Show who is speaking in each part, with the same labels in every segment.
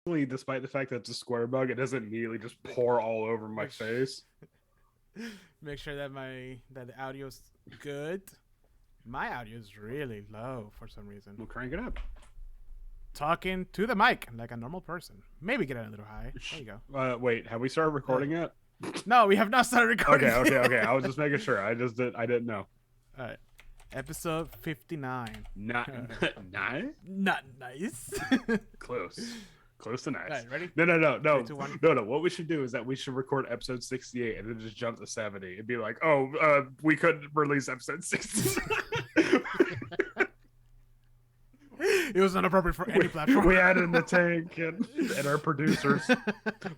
Speaker 1: despite the fact that it's a square bug, it doesn't immediately just pour all over my face.
Speaker 2: Make sure that the audio's good. My audio is really low for some reason.
Speaker 1: We'll crank it up.
Speaker 2: Talking to the mic like a normal person. Maybe get it a little high. There you go.
Speaker 1: Wait, have we started recording yet?
Speaker 2: No, we have not started recording.
Speaker 1: Okay. I was just making sure. I didn't know.
Speaker 2: All right. Episode 59.
Speaker 1: Not nice.
Speaker 2: Not nice.
Speaker 1: Close to nice.
Speaker 2: All right, ready?
Speaker 1: No.
Speaker 2: 3, 2, 1.
Speaker 1: No. What we should do is that we should record episode 68 and then just jump to 70. It'd be like, we couldn't release episode 60.
Speaker 2: It was not appropriate for any platform.
Speaker 1: We had it in the tank, and our producers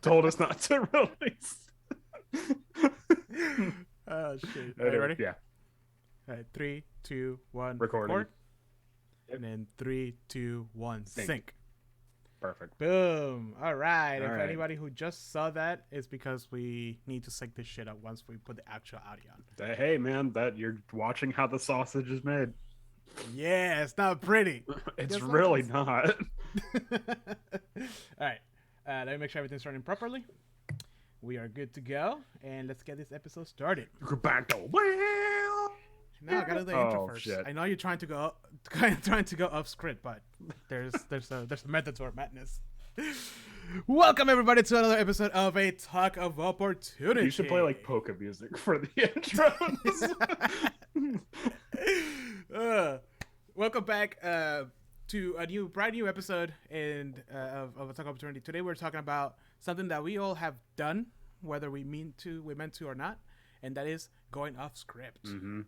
Speaker 1: told us not to release.
Speaker 2: Oh shit! Are you ready?
Speaker 1: Yeah.
Speaker 2: All right, 3, 2, 1.
Speaker 1: Recording.
Speaker 2: Record. And then 3, 2, 1. Sync.
Speaker 1: Perfect.
Speaker 2: Boom. All right.
Speaker 1: All
Speaker 2: If
Speaker 1: right.
Speaker 2: anybody who just saw that, it's because we need to sync this shit up once we put the actual audio on.
Speaker 1: Hey man, that you're watching how the sausage is made.
Speaker 2: Yeah, it's not pretty.
Speaker 1: It's
Speaker 2: Guess what?
Speaker 1: really not.
Speaker 2: All right. Let me make sure everything's running properly. We are good to go, and let's get this episode started.
Speaker 1: Go back to well.
Speaker 2: No, I gotta do the intro first.
Speaker 1: Shit.
Speaker 2: I know you're trying to go off script, but there's a method to our madness. Welcome everybody to another episode of A Talk of Opportunity.
Speaker 1: You should play like polka music for the intros.
Speaker 2: Welcome back to a brand new episode of A Talk of Opportunity. Today we're talking about something that we all have done, whether we meant to or not, and that is going off script.
Speaker 1: Mm-hmm.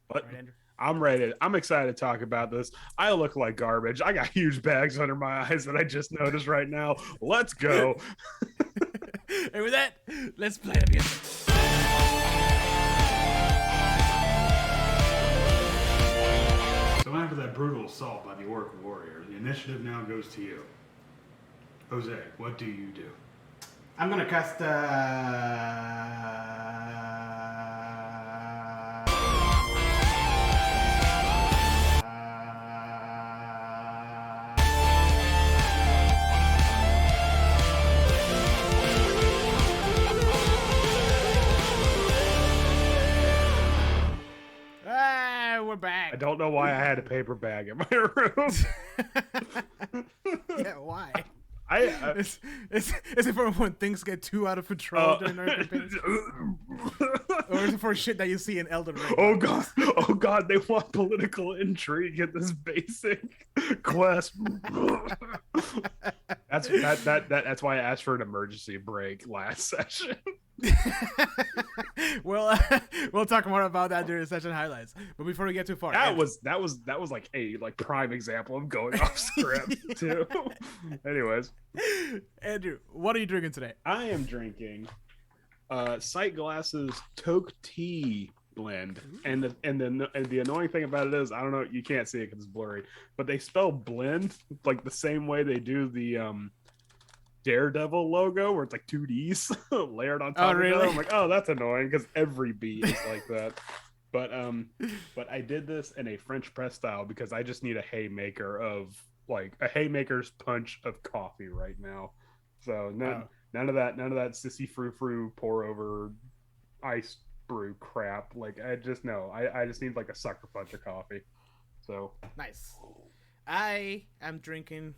Speaker 1: But
Speaker 2: Right, Andrew?
Speaker 1: I'm ready. I'm excited to talk about this. I look like garbage. I got huge bags under my eyes that I just noticed right now. Let's go.
Speaker 2: And with that, let's play the music.
Speaker 1: So after that brutal assault by the Orc warrior, the initiative now goes to you. Jose, what do you do?
Speaker 2: I'm gonna cast we're back.
Speaker 1: I don't know why I had a paper bag in my room.
Speaker 2: Yeah, why?
Speaker 1: I
Speaker 2: Is it for when things get too out of control during our campaigns? Or is it for shit that you see in Elden Ring?
Speaker 1: Oh god, they want political intrigue in this basic quest. That's why I asked for an emergency break last session.
Speaker 2: Well, we'll talk more about that during the session highlights. But before we get too far,
Speaker 1: That was like a prime example of going off script too. Anyways,
Speaker 2: Andrew, what are you drinking today?
Speaker 1: I am drinking Sight Glasses Toke Tea blend, and the annoying thing about it is, I don't know, you can't see it because it's blurry, but they spell blend like the same way they do the Daredevil logo, where it's like 2 D's layered on top of each other. I'm like, oh, that's annoying because every B is like that. But I did this in a French press style because I just need a haymaker's punch of coffee right now. So none of that sissy frou pour over ice brew crap. Like I just need like a sucker punch of coffee. So
Speaker 2: Nice. I am drinking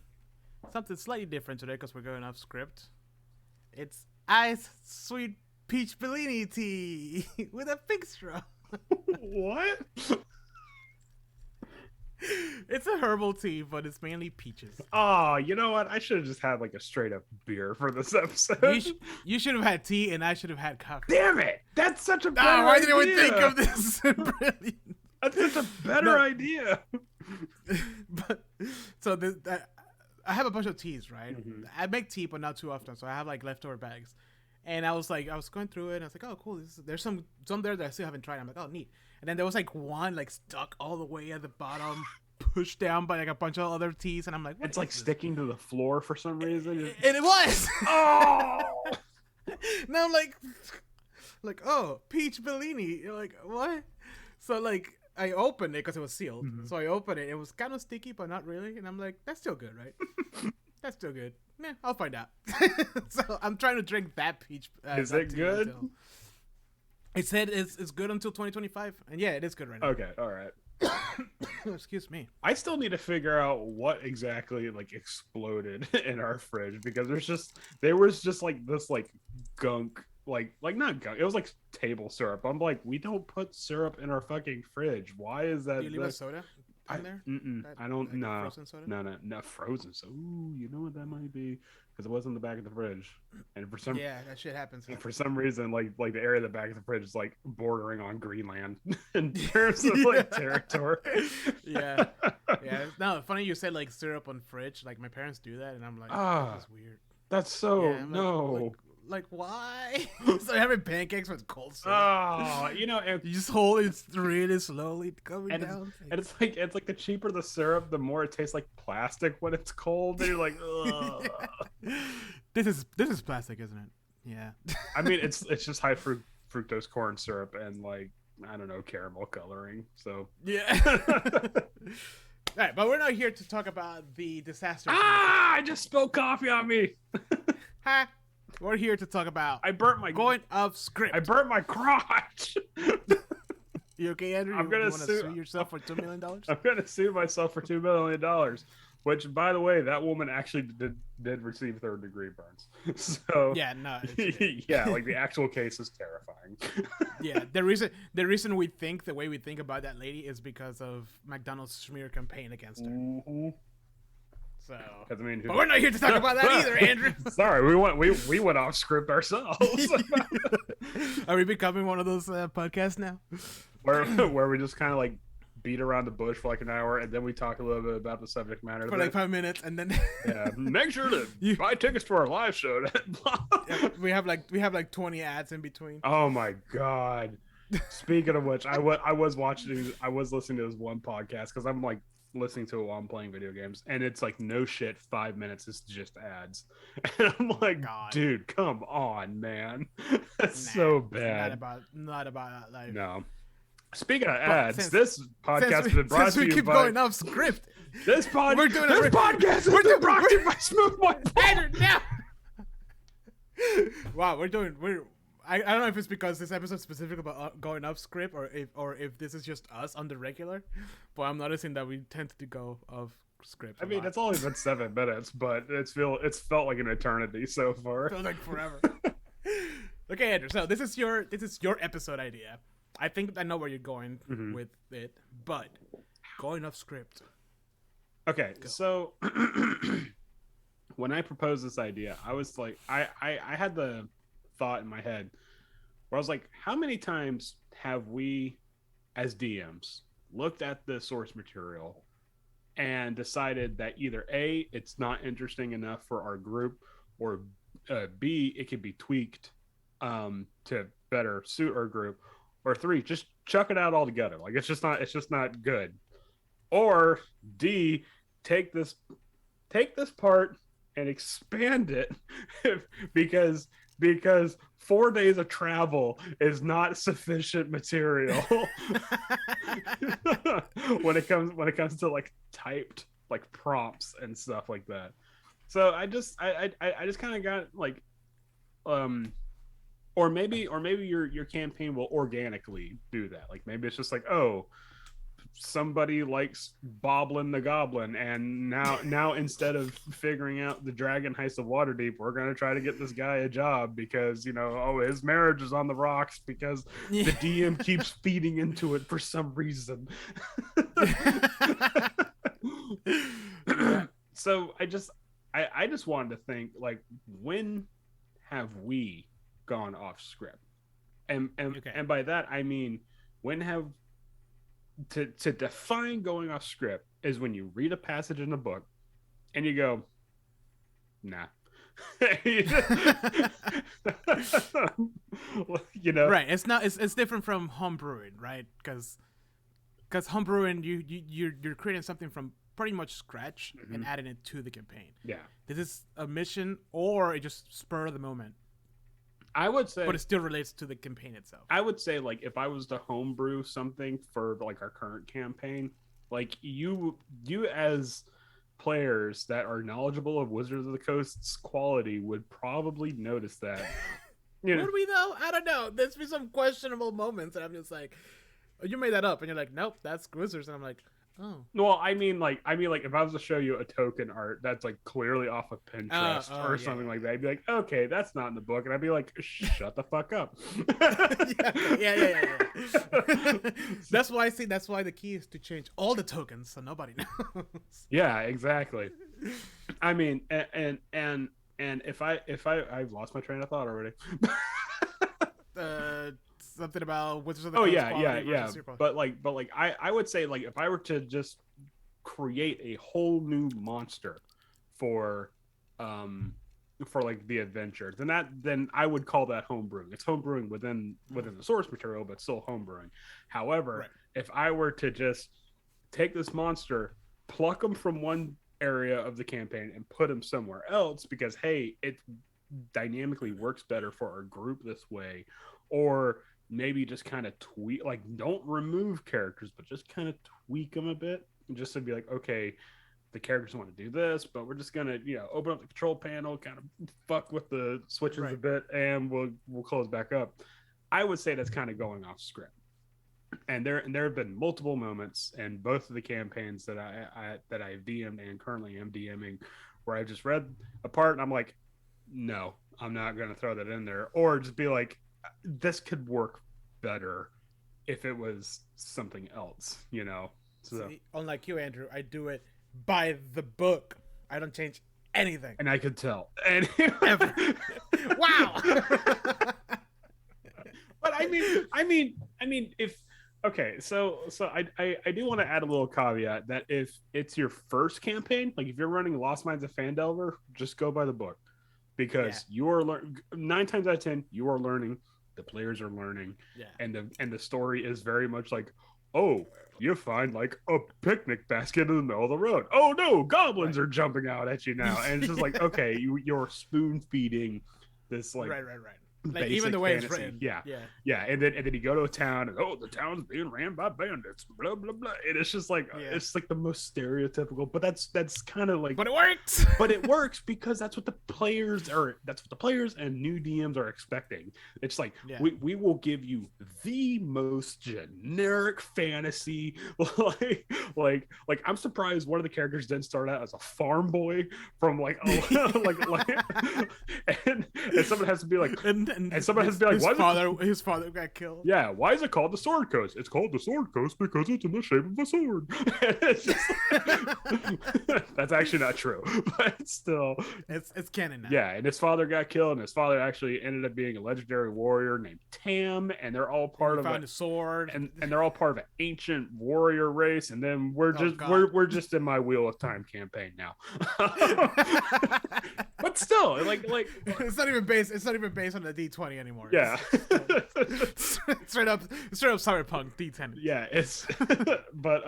Speaker 2: something slightly different today because we're going off script. It's ice sweet peach Bellini tea with a pink straw.
Speaker 1: what?
Speaker 2: It's a herbal tea, but it's mainly peaches.
Speaker 1: Oh, you know what? I should have just had like a straight up beer for this episode.
Speaker 2: You should have had tea, and I should have had coffee.
Speaker 1: Damn it! That's such a better
Speaker 2: Why
Speaker 1: idea.
Speaker 2: didn't we think of this? Brilliant.
Speaker 1: That's such a better idea.
Speaker 2: But so I have a bunch of teas, right?
Speaker 1: Mm-hmm.
Speaker 2: I make tea, but not too often, so I have like leftover bags. And I was going through it, and I was like, oh, cool. There's some there that I still haven't tried. I'm like, oh, neat. And then there was like one like stuck all the way at the bottom, pushed down by like a bunch of other teas, and I'm like, what
Speaker 1: It's like
Speaker 2: this?
Speaker 1: sticking to the floor for some reason.
Speaker 2: And it was.
Speaker 1: Oh!
Speaker 2: Now I'm like, oh, peach Bellini. You're like, what? So like, I opened it because it was sealed.
Speaker 1: Mm-hmm.
Speaker 2: So I opened it. It was kind of sticky, but not really. And I'm like, that's still good, right? That's still good. Meh, I'll find out. So I'm trying to drink that peach.
Speaker 1: Is
Speaker 2: that
Speaker 1: it
Speaker 2: tea
Speaker 1: good?
Speaker 2: until- It said it's good until 2025, and yeah, it is good right now.
Speaker 1: Okay, all right.
Speaker 2: Excuse me.
Speaker 1: I still need to figure out what exactly like exploded in our fridge because there was just like this like gunk like not gunk, it was like table syrup. I'm like, we don't put syrup in our fucking fridge. Why is that?
Speaker 2: Do you leave a soda in there?
Speaker 1: I don't
Speaker 2: like
Speaker 1: know.
Speaker 2: Frozen soda?
Speaker 1: No frozen. So ooh, you know what that might be because it was in the back of the fridge, and for some
Speaker 2: Yeah, that shit happens.
Speaker 1: and for some reason, like the area of the back of the fridge is like bordering on Greenland in terms of like territory.
Speaker 2: Yeah. Yeah. No, funny you said like syrup on fridge. Like my parents do that, and I'm like, that's weird.
Speaker 1: That's so
Speaker 2: Yeah, I'm
Speaker 1: no.
Speaker 2: Like why? So having pancakes with cold syrup.
Speaker 1: Oh, you know, and
Speaker 2: You just hold it really slowly coming
Speaker 1: and
Speaker 2: down.
Speaker 1: it's like the cheaper the syrup, the more it tastes like plastic when it's cold. And you're like, ugh.
Speaker 2: This is plastic, isn't it? Yeah.
Speaker 1: I mean, it's just high fructose corn syrup and like I don't know caramel coloring. So
Speaker 2: Yeah. All right, but we're not here to talk about the disaster.
Speaker 1: I just spilled coffee on me.
Speaker 2: Ha! We're here to talk about
Speaker 1: I burnt my
Speaker 2: going off script.
Speaker 1: I burnt my crotch.
Speaker 2: You okay, Andrew?
Speaker 1: I'm gonna
Speaker 2: you wanna
Speaker 1: sue
Speaker 2: sue yourself for $2 million.
Speaker 1: I'm gonna sue myself for $2 million. Which, by the way, that woman actually did receive third-degree burns. So
Speaker 2: Yeah, no.
Speaker 1: yeah, like the actual case is terrifying.
Speaker 2: Yeah, the reason we think the way we think about that lady is because of McDonald's smear campaign against her.
Speaker 1: Mm-hmm.
Speaker 2: So,
Speaker 1: I mean,
Speaker 2: but we're not here to talk about that either, Andrew.
Speaker 1: Sorry, we went off script ourselves.
Speaker 2: Are we becoming one of those podcasts now?
Speaker 1: where we just kind of like beat around the bush for like an hour and then we talk a little bit about the subject matter
Speaker 2: For like 5 minutes, and then
Speaker 1: yeah, make sure to buy tickets to our live show.
Speaker 2: Yeah, we have like 20 ads in between.
Speaker 1: Oh my god! Speaking of which, I was listening to this one podcast because I'm like listening to it while I'm playing video games, and it's like no shit, 5 minutes is just ads, and I'm like,
Speaker 2: God.
Speaker 1: Dude, come on, man, that's
Speaker 2: Nah,
Speaker 1: so bad.
Speaker 2: Not about life.
Speaker 1: No. Speaking of ads,
Speaker 2: since-
Speaker 1: this podcast has been brought to you
Speaker 2: keep
Speaker 1: by
Speaker 2: going off script.
Speaker 1: this podcast.
Speaker 2: We're doing
Speaker 1: This
Speaker 2: it.
Speaker 1: podcast has been brought to you by Smooth Boy.
Speaker 2: Andrew, now. Wow, I don't know if it's because this episode's specific about going off script or if this is just us on the regular, but I'm noticing that we tend to go off script.
Speaker 1: I mean, it's only been 7 minutes, but it's felt like an eternity so far.
Speaker 2: feels like forever. Okay, Andrew. So this is your episode idea. I think I know where you're going with it, but going off script.
Speaker 1: Okay, so when I proposed this idea, I was like, I had the thought in my head where I was like, how many times have we, as DMs, looked at the source material and decided that either A, it's not interesting enough for our group, or B, it could be tweaked to better suit our group, or 3, just chuck it out altogether. Like it's just not good. Or D, take this part and expand it because 4 days of travel is not sufficient material when it comes to like typed like prompts and stuff like that. So I just kind of got like or maybe your campaign will organically do that. Like maybe it's just like, oh, somebody likes Boblin the Goblin, and now instead of figuring out the dragon heist of Waterdeep, we're gonna try to get this guy a job because his marriage is on the rocks because the DM keeps feeding into it for some reason. So I just wanted to think, like, when have we gone off script? And by that I mean, when have to define going off script is when you read a passage in a book and you go, nah.
Speaker 2: Right. It's different from homebrewing, right? Because homebrewing, you're creating something from pretty much scratch and adding it to the campaign.
Speaker 1: Yeah.
Speaker 2: This is a mission, or it just spur of the moment.
Speaker 1: I would say,
Speaker 2: but it still relates to the campaign itself.
Speaker 1: I would say, like, if I was to homebrew something for like our current campaign, like you as players that are knowledgeable of Wizards of the Coast's quality would probably notice that.
Speaker 2: Would we though? I don't know. There's been some questionable moments, and I'm just like, oh, you made that up, and you're like, nope, that's Wizards, and I'm like, oh.
Speaker 1: Well, I mean, like, if I was to show you a token art that's like clearly off of Pinterest or something like that, I'd be like, okay, that's not in the book, and I'd be like, shut the fuck up.
Speaker 2: yeah. That's why That's why the key is to change all the tokens so nobody knows.
Speaker 1: Yeah, exactly. I mean, and if I've lost my train of thought already.
Speaker 2: Something about Wizards of the
Speaker 1: Coast.
Speaker 2: Yeah.
Speaker 1: But I would say, like, if I were to just create a whole new monster for like the adventure, then I would call that homebrewing. It's homebrewing within the source material, but still homebrewing. However, if I were to just take this monster, pluck them from one area of the campaign and put them somewhere else because, hey, it dynamically works better for our group this way, or maybe just kind of tweak, like, don't remove characters, but just kind of tweak them a bit, just to be like, okay, the characters want to do this, but we're just gonna, open up the control panel, kind of fuck with the switches a bit, and we'll close back up. I would say that's kind of going off script. And there have been multiple moments in both of the campaigns that I've DM'd and currently am DMing, where I've just read a part and I'm like, no, I'm not going to throw that in there, or just be like, this could work better if it was something else, So,
Speaker 2: see, unlike you, Andrew, I do it by the book. I don't change anything,
Speaker 1: and I could tell. And
Speaker 2: ever. Wow.
Speaker 1: But I mean, if okay, so I do want to add a little caveat that if it's your first campaign, like if you're running Lost Mines of Phandelver, just go by the book, because you are 9 times out of 10 you are learning, the players are learning, and the story is very much like, oh, you find like a picnic basket in the middle of the road. Oh no, goblins are jumping out at you now, and it's just like, okay, you're spoon feeding this like
Speaker 2: right. Like, even the way
Speaker 1: fantasy.
Speaker 2: It's written.
Speaker 1: Yeah. And then you go to a town and, oh, the town's being ran by bandits, blah blah blah. And it's just like, it's like the most stereotypical, but that's kind of like,
Speaker 2: but it works.
Speaker 1: But it works because that's what the players and new DMs are expecting. It's like, we will give you the most generic fantasy. like I'm surprised one of the characters didn't start out as a farm boy from like and someone has to be like, and someone has to be like,
Speaker 2: his father got killed.
Speaker 1: Yeah, why is it called the Sword Coast? It's called the Sword Coast because it's in the shape of a sword. It's just, that's actually not true, but still,
Speaker 2: it's canon now.
Speaker 1: Yeah, and his father got killed, and his father actually ended up being a legendary warrior named Tam, and they're all part of
Speaker 2: a sword,
Speaker 1: and they're all part of an ancient warrior race. And then we're just in my Wheel of Time campaign now. But still, like
Speaker 2: it's not even based on the D20 anymore.
Speaker 1: Yeah.
Speaker 2: straight up cyberpunk D10.
Speaker 1: Yeah, it's but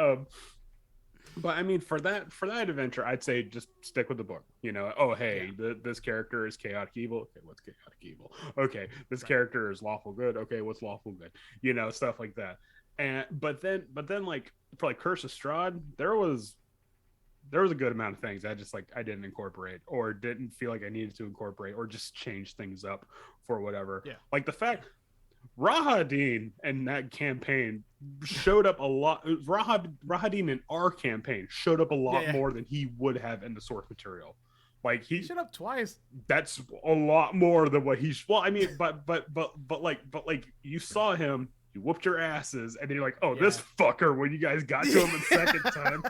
Speaker 1: I mean, for that adventure, I'd say just stick with the book. Oh, hey, this character is chaotic evil. Okay, what's chaotic evil? Okay, this character is lawful good. Okay, what's lawful good? Stuff like that. And but then like for like Curse of Strahd, there was a good amount of things I didn't incorporate, or didn't feel like I needed to incorporate, or just change things up for whatever.
Speaker 2: Yeah.
Speaker 1: Like the fact Rahadin in that campaign showed up a lot. Rahadin in our campaign showed up a lot more than he would have in the source material. Like he
Speaker 2: showed up twice.
Speaker 1: That's a lot more than what he's. Well, I mean, but you saw him. You whooped your asses, and then you're like, oh, this fucker, when you guys got to him the second time.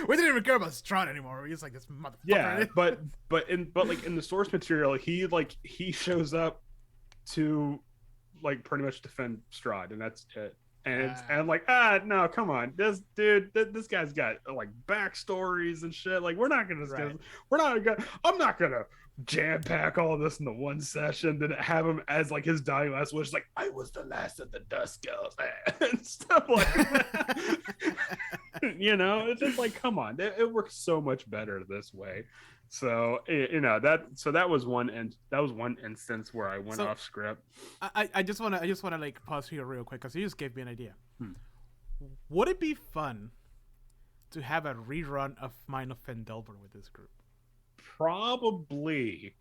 Speaker 2: We didn't even care about Strahd anymore. We just like, this motherfucker.
Speaker 1: Yeah, but in the source material, he shows up to like pretty much defend Strahd, and that's it. And I'm like, no, come on, this dude, this guy's got like backstories and shit. Like, I'm not gonna jam pack all of this into one session, then have him as like his dying last wish, like, I was the last of the Dust Girls, and stuff like that. It's just like, come on, it works so much better this way. So that was one instance where I went off script.
Speaker 2: I just want to like pause here real quick, because you just gave me an idea. Would it be fun to have a rerun of Mine of Fendelver with this group?
Speaker 1: Probably.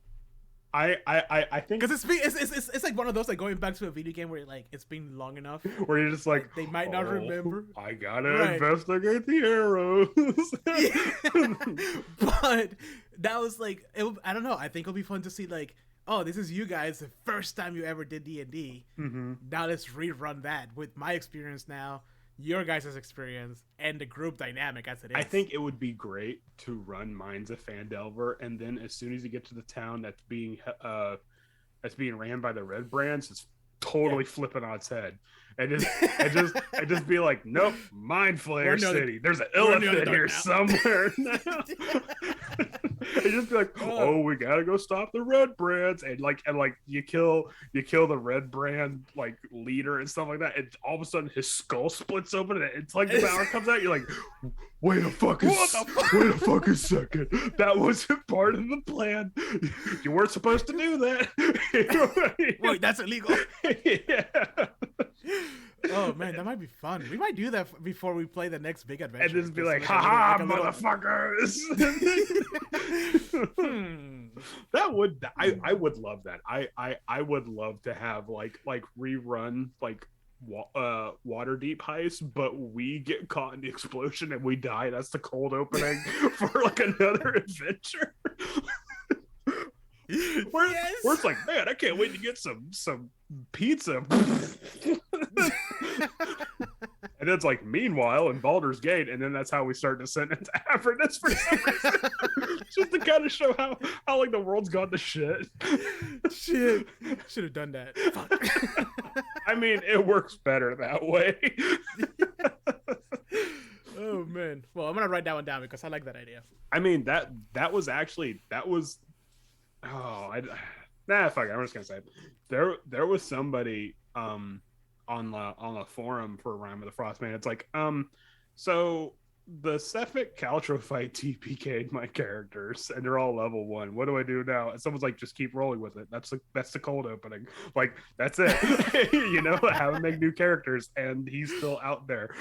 Speaker 1: I think
Speaker 2: because it's like one of those like going back to a video game where like it's been long enough
Speaker 1: where you're just like
Speaker 2: they might not remember.
Speaker 1: I gotta investigate the arrows.
Speaker 2: But that was like I don't know. I think it'll be fun to see like, oh, this is you guys the first time you ever did D&D. Now let's rerun that with my experience now, your guys' experience, and the group dynamic as it is.
Speaker 1: I think it would be great to run Mines of Phandelver, and then as soon as you get to the town that's being ran by the Red Brands, it's totally flipping on its head. And just be like, nope, Mind Flayer City. There's an elephant here somewhere now. And just be like, oh, we gotta go stop the Red Brands, and you kill the Red Brand like leader and stuff like that, and all of a sudden his skull splits open and it's like the power comes out. You're like, wait a fucking second, that wasn't part of the plan. You weren't supposed to do that.
Speaker 2: Wait, that's illegal.
Speaker 1: Yeah.
Speaker 2: Oh man, that might be fun. We might do that before we play the next big adventure.
Speaker 1: And just be like, haha, motherfuckers. That would I would love that. I would love to have like rerun like water deep heist, but we get caught in the explosion and we die. That's the cold opening for like another adventure. Where it's like, man, I can't wait to get some pizza. And it's like, meanwhile, in Baldur's Gate, and then that's how we start descending into Avernus for some reason. Just to kind of show how like the world's gone to shit.
Speaker 2: Shit. Should have done that. Fuck.
Speaker 1: I mean, it works better that way.
Speaker 2: Oh man. Well, I'm gonna write that one down because I like that idea.
Speaker 1: I mean, that was fuck it, I'm just gonna say it. There was somebody on the forum for Rime of the Frostman. It's like, so the Cephalic Caltro fight TPK'd my characters and they're all level 1. What do I do now? And someone's like, just keep rolling with it. That's the cold opening. Like, that's it. You know, have him make new characters and he's still out there.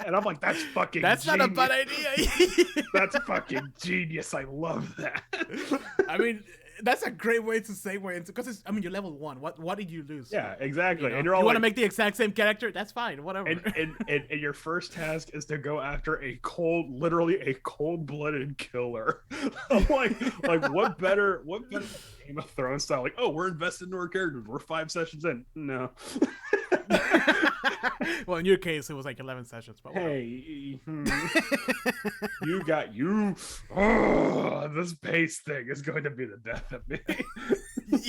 Speaker 1: And I'm like, that's fucking
Speaker 2: That's
Speaker 1: genius.
Speaker 2: not a bad idea.
Speaker 1: That's fucking genius. I love that.
Speaker 2: I mean, that's a great way to segue into, because you're level 1. What did you lose?
Speaker 1: Yeah, exactly. You know?
Speaker 2: And you're all, you want to make the exact same character? That's fine. Whatever.
Speaker 1: And your first task is to go after literally a cold-blooded killer. I'm like what better Game of Thrones style? Like, oh, we're invested in our characters. We're 5 sessions in. No.
Speaker 2: Well, in your case, it was like 11 sessions. But
Speaker 1: hey, this pace thing is going to be the death of me.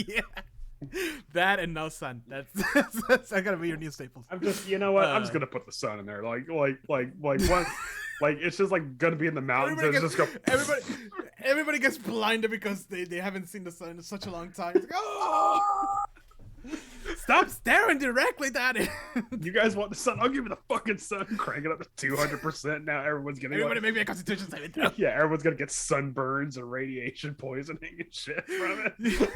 Speaker 2: Yeah, that and no sun. That's gotta be your new staples.
Speaker 1: I'm just, you know what? I'm just gonna put the sun in there. Like one. Like it's just like gonna be in the mountains.
Speaker 2: Everybody gets blinded because they haven't seen the sun in such a long time. It's like, oh! Stop staring directly at it.
Speaker 1: You guys want the sun? I'll give you the fucking sun. Crank it up to 200%. Now everyone's gonna
Speaker 2: make me a Constitution saving throw.
Speaker 1: Yeah, everyone's gonna get sunburns and radiation poisoning and shit from it.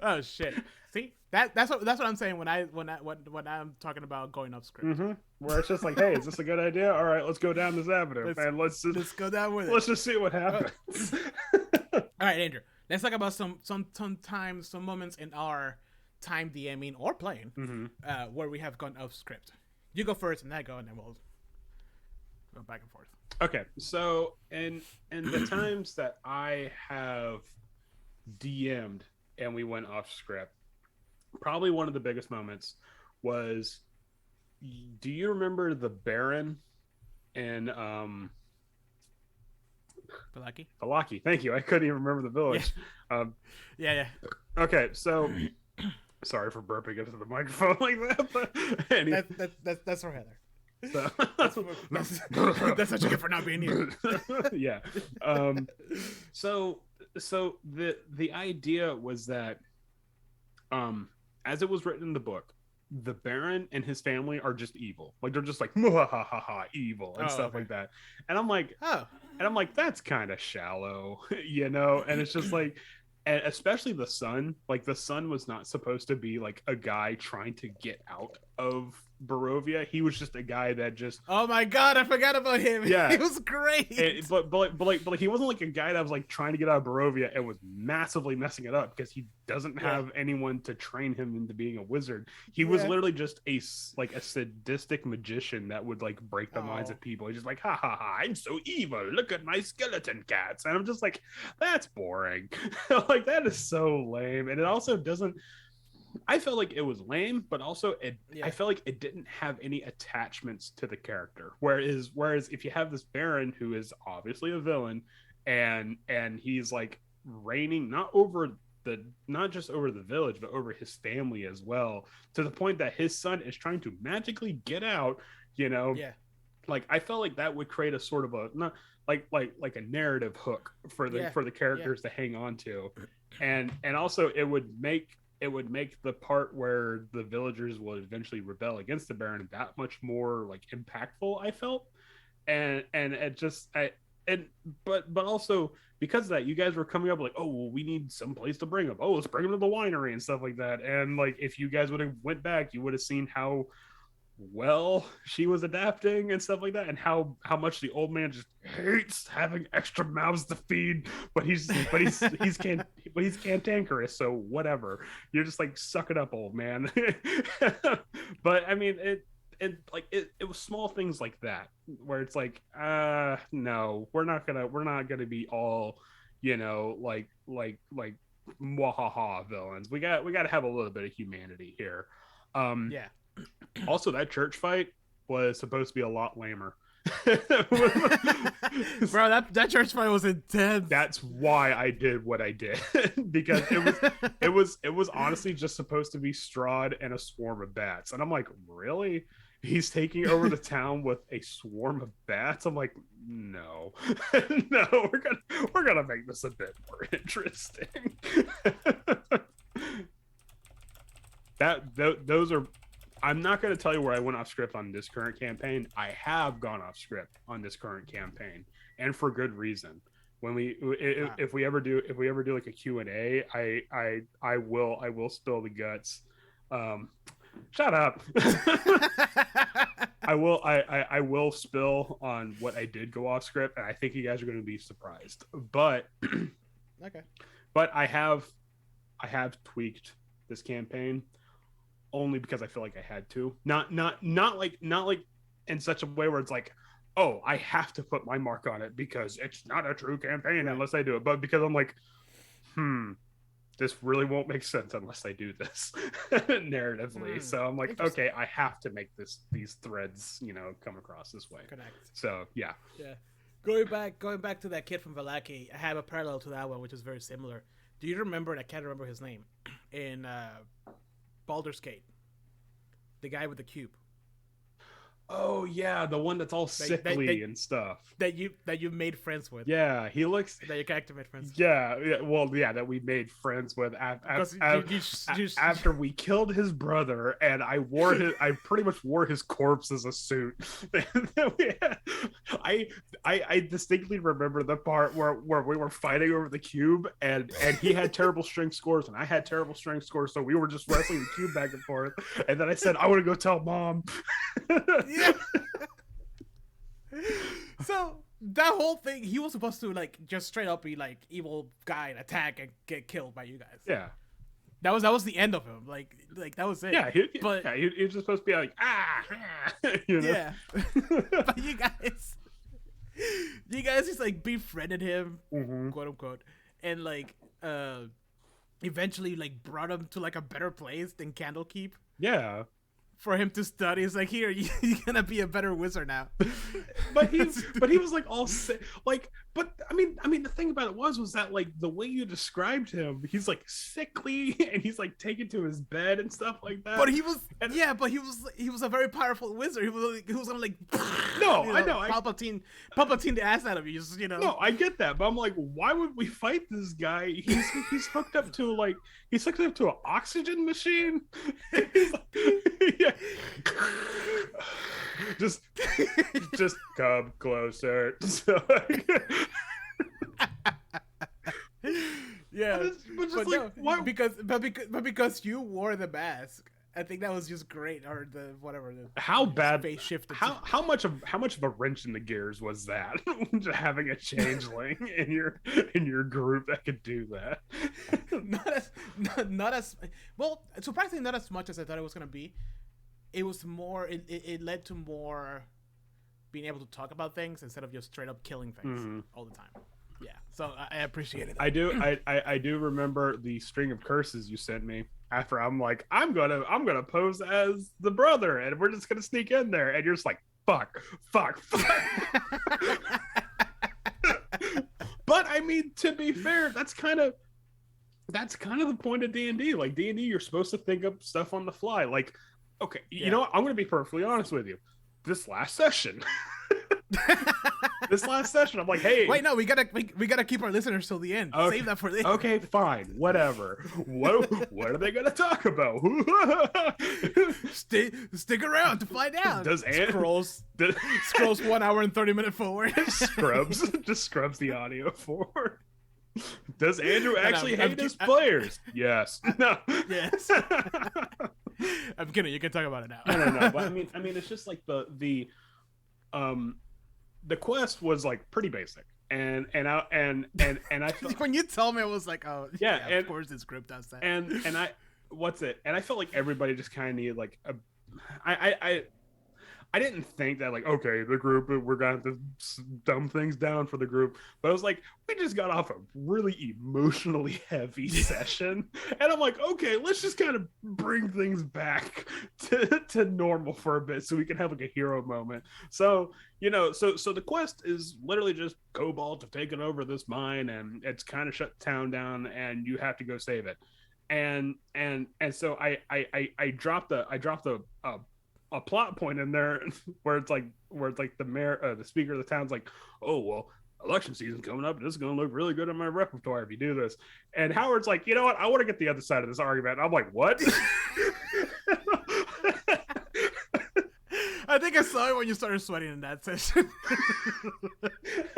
Speaker 2: Oh shit! See, that's what I'm saying when I'm talking about going off script.
Speaker 1: Mm-hmm. Where it's just like, hey, is this a good idea? All right, let's go down this avenue, and let's
Speaker 2: go down with it.
Speaker 1: Let's just see what happens.
Speaker 2: All right, Andrew. Let's talk about some moments in our time DMing or playing where we have gone off script. You go first, and I go, and then we'll go back and forth.
Speaker 1: Okay, so in the times that I have DM'd and we went off script, probably one of the biggest moments was, do you remember the Baron and Valaki? Thank you. I couldn't even remember the village.
Speaker 2: Yeah.
Speaker 1: Okay, so sorry for burping into the microphone like that, but
Speaker 2: that's for Heather.
Speaker 1: So
Speaker 2: that's what you get for not being here.
Speaker 1: Yeah. So the idea was that, as it was written in the book, the Baron and his family are just evil. Like, they're just like, evil and stuff like that. And I'm like, that's kind of shallow, you know? And it's just like, and especially the son. Like, the son was not supposed to be like a guy trying to get out of Barovia. He was just a guy that just
Speaker 2: Oh my god, I forgot about him.
Speaker 1: Yeah.
Speaker 2: He was great.
Speaker 1: But he wasn't like a guy that was like trying to get out of Barovia and was massively messing it up because he doesn't have anyone to train him into being a wizard. He was literally just a sadistic magician that would like break the minds of people. He's just like, ha ha ha, I'm so evil. Look at my skeleton cats. And I'm just like, that's boring. Like that is so lame. And it also doesn't. I felt like it was lame, but also I felt like it didn't have any attachments to the character. Whereas if you have this Baron who is obviously a villain, and he's like reigning not just over the village, but over his family as well, to the point that his son is trying to magically get out. Like I felt like that would create a sort of a not like a narrative hook for the characters to hang on to, and also it would make the part where the villagers will eventually rebel against the Baron that much more like impactful, I felt. And it just but also because of that, you guys were coming up like, oh well, we need some place to bring him. Oh, let's bring him to the winery and stuff like that. And like if you guys would have went back, you would have seen how well she was adapting and stuff like that, and how much the old man just hates having extra mouths to feed, but he's cantankerous, so whatever, you're just like, suck it up, old man. But I mean it was small things like that where it's like, no, we're not gonna be all like mwahaha villains. We got to have a little bit of humanity here. Also, that church fight was supposed to be a lot lamer.
Speaker 2: Bro, that church fight was intense.
Speaker 1: That's why I did what I did. Because it was honestly just supposed to be Strahd and a swarm of bats. And I'm like, really? He's taking over the town with a swarm of bats? I'm like, no. No, we're gonna make this a bit more interesting. Those are. I'm not going to tell you where I went off script on this current campaign. I have gone off script on this current campaign, and for good reason. When if we ever do like a Q&A, I will spill the guts. Shut up. I will spill on what I did go off script, and I think you guys are going to be surprised. But
Speaker 2: okay.
Speaker 1: But I have tweaked this campaign only because I feel like I had to. Not like in such a way where it's like, oh, I have to put my mark on it because it's not a true campaign unless I do it. But because I'm like, this really won't make sense unless I do this narratively. So I'm like, okay, I have to make these threads, come across this way.
Speaker 2: Connect.
Speaker 1: So yeah.
Speaker 2: Going back to that kid from Vallaki, I have a parallel to that one, which is very similar. Do you remember? And I can't remember his name in Baldur's Gate, the guy with the cube.
Speaker 1: Oh yeah, the one that's all sickly and stuff.
Speaker 2: That you made friends with.
Speaker 1: Yeah, he looks.
Speaker 2: That your character made friends with.
Speaker 1: Yeah. Well, yeah, that we made friends with after we killed his brother, and I pretty much wore his corpse as a suit. I distinctly remember the part where we were fighting over the cube, and he had terrible strength scores, and I had terrible strength scores, so we were just wrestling the cube back and forth. And then I said, I want to go tell Mom.
Speaker 2: Yeah. So that whole thing, he was supposed to like just straight up be like evil guy and attack and get killed by you guys.
Speaker 1: Yeah.
Speaker 2: That was the end of him. Like that was it.
Speaker 1: Yeah, he was just supposed to be like,
Speaker 2: Yeah. But you guys just like befriended him, quote unquote, and like eventually like brought him to like a better place than Candlekeep.
Speaker 1: Yeah.
Speaker 2: For him to study, it's like, here, you're gonna be a better wizard now.
Speaker 1: but he was like all sick. Like, but I mean, the thing about it was that like the way you described him, he's like sickly and he's like taken to his bed and stuff like that.
Speaker 2: But he was a very powerful wizard. He was gonna like,
Speaker 1: I know,
Speaker 2: Palpatine the ass out of you. Just,
Speaker 1: No, I get that, but I'm like, why would we fight this guy? He's hooked up to an oxygen machine. He's like, yeah. just come closer.
Speaker 2: Yeah,
Speaker 1: but like, no, why?
Speaker 2: Because you wore the mask I think that was just great, or the whatever.
Speaker 1: How bad?
Speaker 2: Face shifted.
Speaker 1: How much of a wrench in the gears was that? Having a changeling in your group that could do that.
Speaker 2: not as well. Surprisingly, not as much as I thought it was gonna be. It was more. It led to more being able to talk about things instead of just straight up killing things all the time. Yeah, so I appreciate it.
Speaker 1: I do. I do remember the string of curses you sent me. After I'm like, I'm gonna pose as the brother, and we're just gonna sneak in there, and you're just like, fuck. But I mean, to be fair, that's kind of the point of D&D. Like D&D, you're supposed to think up stuff on the fly. Like, okay, you know what? I'm gonna be perfectly honest with you. This last session. I'm like, hey,
Speaker 2: wait, no, we gotta keep our listeners till the end.
Speaker 1: Okay,
Speaker 2: save that for the end.
Speaker 1: Okay, fine, whatever. What are they gonna talk about?
Speaker 2: Stick around to find out.
Speaker 1: Does
Speaker 2: scrolls 1 hour and 30 minutes forward.
Speaker 1: scrubs the audio forward. Does Andrew actually hate his players? Yes. No.
Speaker 2: Yes. I'm kidding. You can talk about it now.
Speaker 1: No. But I mean, it's just like the quest was like pretty basic, and I felt,
Speaker 2: when you told me, I was like, oh
Speaker 1: yeah,
Speaker 2: of course this group does that.
Speaker 1: And I felt like everybody just kind of needed like I didn't think that like, okay, the group, we're gonna have to dumb things down for the group, but I was like, we just got off a really emotionally heavy session, and I'm like, okay, let's just kind of bring things back to normal for a bit so we can have like a hero moment. So so the quest is literally just Cobalt have taken over this mine, and it's kind of shut the town down, and you have to go save it. And so I dropped a plot point in there where it's like the mayor, the speaker of the town's like, oh well, election season's coming up, and this is going to look really good in my repertoire if you do this. And Howard's like, you know what, I want to get the other side of this argument. I'm like, what?
Speaker 2: I think I saw it when you started sweating in that session.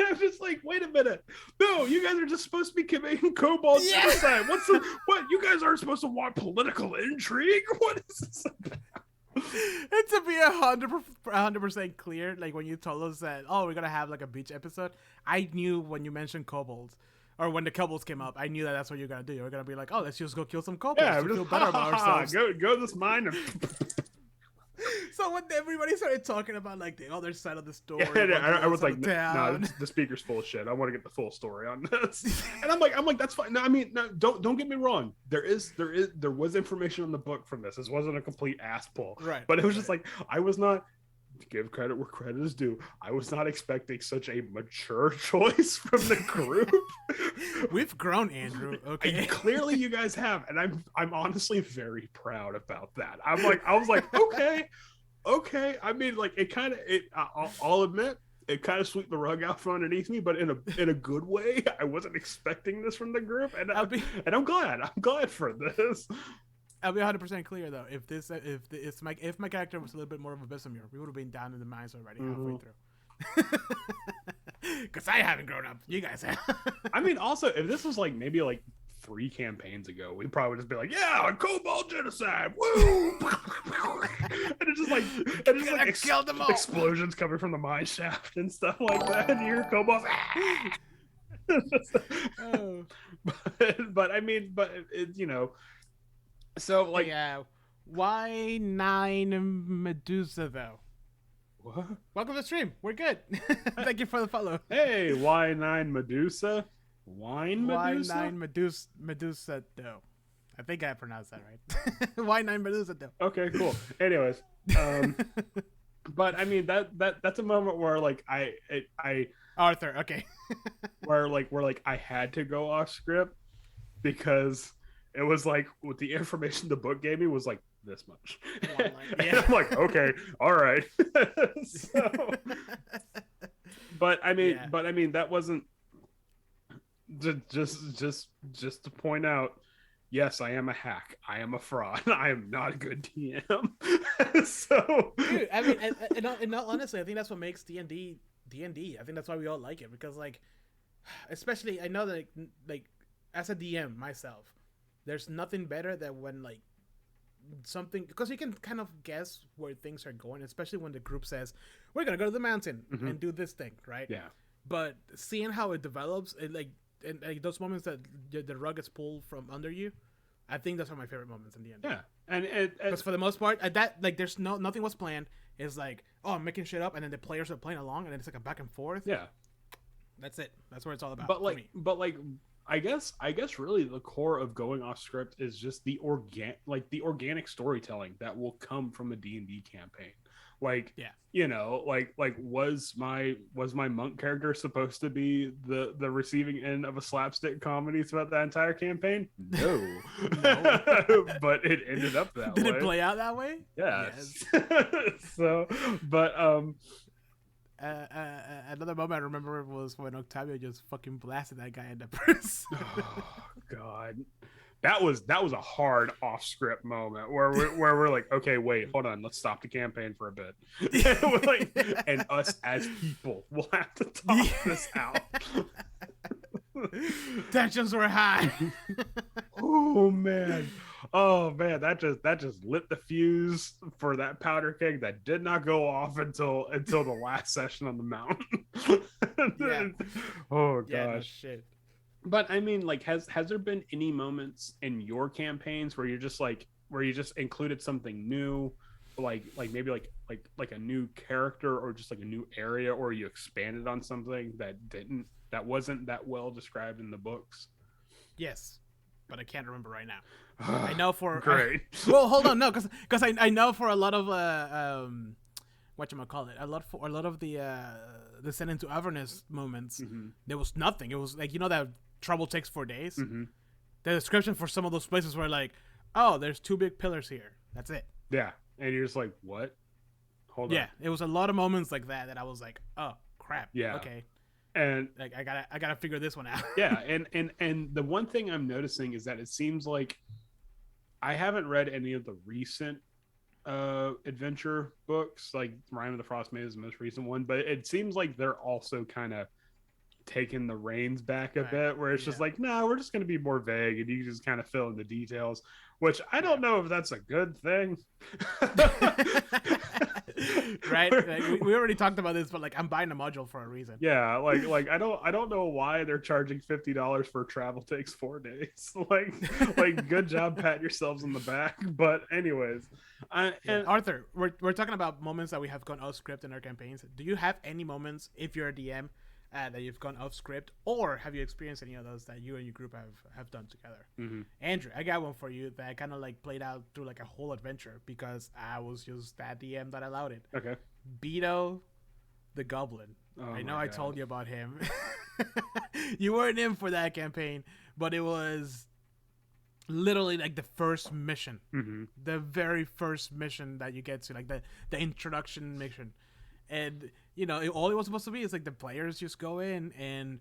Speaker 1: I'm just like, wait a minute. No, you guys are just supposed to be committing Cobalt genocide. What? You guys aren't supposed to want political intrigue? What is this about?
Speaker 2: And to be 100% clear, like when you told us that, oh, we're gonna have like a beach episode, I knew when you mentioned kobolds, or when the kobolds came up, I knew that that's what you're gonna do. You're gonna be like, oh, let's just go kill some kobolds to feel better about ourselves.
Speaker 1: Go to this mine. And...
Speaker 2: So when everybody started talking about like the other side of the story,
Speaker 1: I was like, no, the speaker's full of shit. I want to get the full story on this. And I'm like, that's fine. No, I mean, no, don't get me wrong. There was information in the book from this. This wasn't a complete ass pull,
Speaker 2: right?
Speaker 1: But it was just like, I was not, to give credit where credit is due, I was not expecting such a mature choice from the group.
Speaker 2: We've grown, Andrew. Okay,
Speaker 1: clearly you guys have, and I'm honestly very proud about that. I was like, okay. I mean, like I'll admit, it kind of swept the rug out from underneath me, but in a good way. I wasn't expecting this from the group, and I'm glad for this.
Speaker 2: I'll be 100% clear though. If my character was a little bit more of a Bessemer, we would have been down in the mines already halfway through. Because I haven't grown up. You guys have.
Speaker 1: I mean, also, if this was like maybe like 3 campaigns ago, we'd probably just be like, yeah, Cobalt genocide, woo! and it's just like
Speaker 2: killed them all.
Speaker 1: Explosions coming from the mine shaft and stuff like that. And you hear Cobalt.
Speaker 2: Oh.
Speaker 1: But I mean, so like,
Speaker 2: yeah. Why 9 Medusa though?
Speaker 1: What?
Speaker 2: Welcome to the stream. We're good. Thank you for the follow.
Speaker 1: Hey, Y9 Medusa. Wine Medusa?
Speaker 2: Y9 Medusa though. I think I pronounced that right. Y9 Medusa though.
Speaker 1: Okay, cool. Anyways, but I mean that's a moment where like I
Speaker 2: Arthur, okay.
Speaker 1: where I had to go off script because it was like with the information the book gave me was like this much. And I'm like, okay, all right. So, but I mean that wasn't just to point out, yes, I am a hack. I am a fraud. I am not a good DM. So,
Speaker 2: dude, I mean, and honestly, I think that's what makes D&D D&D. I think that's why we all like it, because like, especially I know that like as a DM myself, there's nothing better than when like something, because you can kind of guess where things are going, especially when the group says we're gonna go to the mountain and do this thing, right?
Speaker 1: Yeah.
Speaker 2: But seeing how it develops, and like those moments that the rug gets pulled from under you, I think those are my favorite moments in the end.
Speaker 1: Yeah, and
Speaker 2: because for the most part, that like there's nothing was planned. It's like, oh, I'm making shit up, and then the players are playing along, and then it's like a back and forth.
Speaker 1: Yeah,
Speaker 2: that's it. That's what it's all about.
Speaker 1: But like, I guess really the core of going off script is just the organic storytelling that will come from a D&D campaign. Like,
Speaker 2: yeah,
Speaker 1: you know, like was my monk character supposed to be the receiving end of a slapstick comedy throughout that entire campaign? No, no. But it ended up that way.
Speaker 2: Did it play out that way?
Speaker 1: Yes. So, but
Speaker 2: another moment I remember was when Octavio just fucking blasted that guy in the purse.
Speaker 1: Oh God, that was a hard off script moment where we're like, okay, wait, hold on, let's stop the campaign for a bit. And us as people will have to talk this out.
Speaker 2: Tensions were high.
Speaker 1: Oh man, that just lit the fuse for that powder keg that did not go off until the last session on the mountain.
Speaker 2: Yeah.
Speaker 1: Oh gosh.
Speaker 2: Yeah, no shit.
Speaker 1: But I mean, like, has there been any moments in your campaigns where you just included something new, like maybe like a new character or just like a new area, or you expanded on something that wasn't that well described in the books?
Speaker 2: Yes, but I can't remember right now. I know for
Speaker 1: great.
Speaker 2: Well, hold on, no, because I know for a lot of whatchamacallit, a lot of the Descent into Avernus moments, there was nothing. It was like, you know, that trouble takes 4 days. The description for some of those places were like, oh, there's 2 big pillars here. That's it.
Speaker 1: Yeah, and you're just like, what? Hold on.
Speaker 2: Yeah, it was a lot of moments like that I was like, oh crap.
Speaker 1: Yeah.
Speaker 2: Okay.
Speaker 1: And
Speaker 2: like I gotta figure this one out.
Speaker 1: Yeah, and the one thing I'm noticing is that it seems like I haven't read any of the recent adventure books. Like Rime of the Frost Maid is the most recent one, but it seems like they're also kind of taking the reins back a bit, where it's just like, no, we're just going to be more vague and you just kind of fill in the details, which I don't know if that's a good thing.
Speaker 2: Right? Like, we already talked about this, but like, I'm buying a module for a reason.
Speaker 1: Yeah, like I don't know why they're charging $50 for travel takes 4 days. like good job, pat yourselves on the back. But anyways, and
Speaker 2: Arthur, we're talking about moments that we have gone off script in our campaigns. Do you have any moments, if you're a DM, that you've gone off script, or have you experienced any of those that you and your group have done together? Andrew, I got one for you that kind of like played out through like a whole adventure because I was just that DM that allowed it.
Speaker 1: Okay.
Speaker 2: Beto the Goblin.
Speaker 1: Oh,
Speaker 2: I know I told you about him. You weren't in for that campaign, but it was literally like the first mission, the very first mission that you get to, like the introduction mission. And, you know, all it was supposed to be is like the players just go in and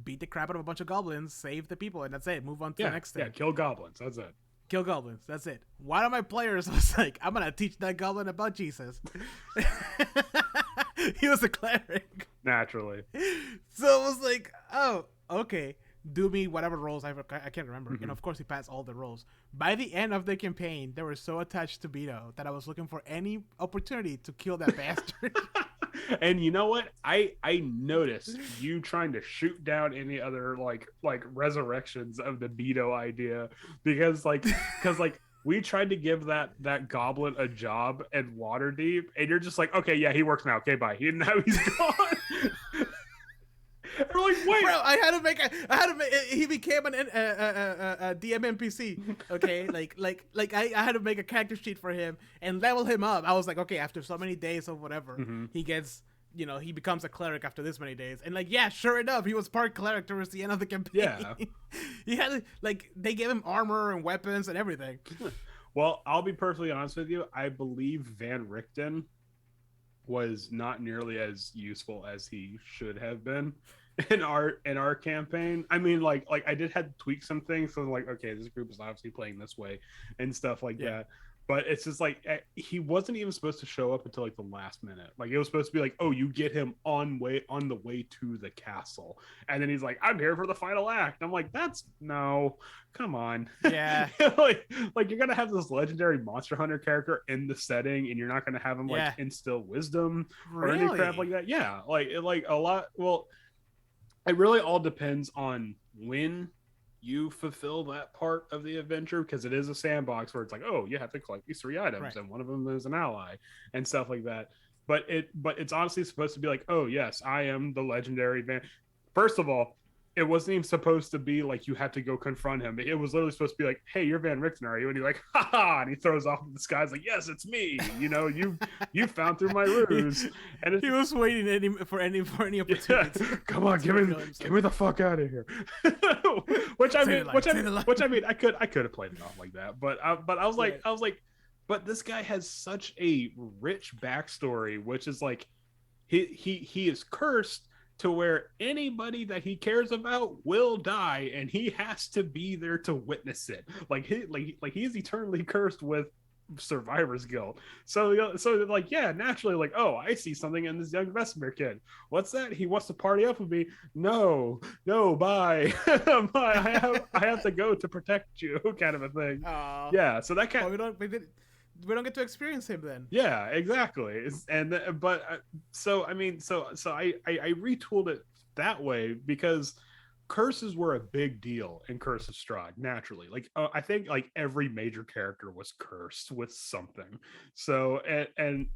Speaker 2: beat the crap out of a bunch of goblins, save the people, and that's it. Move on to the next thing.
Speaker 1: Yeah, kill goblins. That's it.
Speaker 2: Kill goblins. That's it. One of my players was like, I'm going to teach that goblin about Jesus. He was a cleric.
Speaker 1: Naturally.
Speaker 2: So it was like, oh, okay. Do me whatever roles I can't remember. And of course, he passed all the roles. By the end of the campaign, they were so attached to Beto that I was looking for any opportunity to kill that bastard.
Speaker 1: And you know what? I noticed you trying to shoot down any other like resurrections of the Beto idea because we tried to give that goblin a job at Waterdeep, and you're just like, okay, yeah, he works now. Okay, bye. Now he's gone. We're like, wait,
Speaker 2: bro, I had to make he became a DM NPC. Okay, like I had to make a character sheet for him and level him up. I was like, okay, after so many days of whatever, he gets, you know, he becomes a cleric after this many days. And like, yeah, sure enough, he was part cleric towards the end of the campaign.
Speaker 1: Yeah.
Speaker 2: He had, like, they gave him armor and weapons and everything.
Speaker 1: Well, I'll be perfectly honest with you. I believe Van Richten was not nearly as useful as he should have been in our campaign. I mean, like I did have to tweak some things, so like, okay, this group is obviously playing this way and stuff like that. but it's just like he wasn't even supposed to show up until like the last minute. Like it was supposed to be like, oh, you get him on the way to the castle, and then he's like, I'm here for the final act. I'm like, that's no, come on.
Speaker 2: Yeah.
Speaker 1: like you're gonna have this legendary monster hunter character in the setting, and you're not gonna have him like instill wisdom or any crap like that. Yeah, like a lot. Well, it really all depends on when you fulfill that part of the adventure, because it is a sandbox where it's like, oh, you have to collect these 3 items, and one of them is an ally and stuff like that. But it's honestly supposed to be like, oh yes, I am the legendary man. First of all, it wasn't even supposed to be like you had to go confront him. It was literally supposed to be like, hey, you're Van Richten, are you? And he's like, ha ha, and he throws off in the sky. He's like, yes, it's me. You know, you found through my ruse. And
Speaker 2: he was waiting for any opportunity.
Speaker 1: Yeah. Come on, give me the fuck out of here. which I mean, I could have played it off like that, but I was like, but this guy has such a rich backstory, which is like, he is cursed to where anybody that he cares about will die, and he has to be there to witness it. Like he's eternally cursed with survivor's guilt. So like, yeah, naturally, like, oh, I see something in this young Vesemir kid. What's that? He wants to party up with me. No, bye. Bye. I have to go to protect you, kind of a thing. Yeah. So that kind.
Speaker 2: Well, we don't get to experience him then.
Speaker 1: Yeah, exactly. So I retooled it that way because curses were a big deal in Curse of Strahd. Naturally, like I think like every major character was cursed with something. So and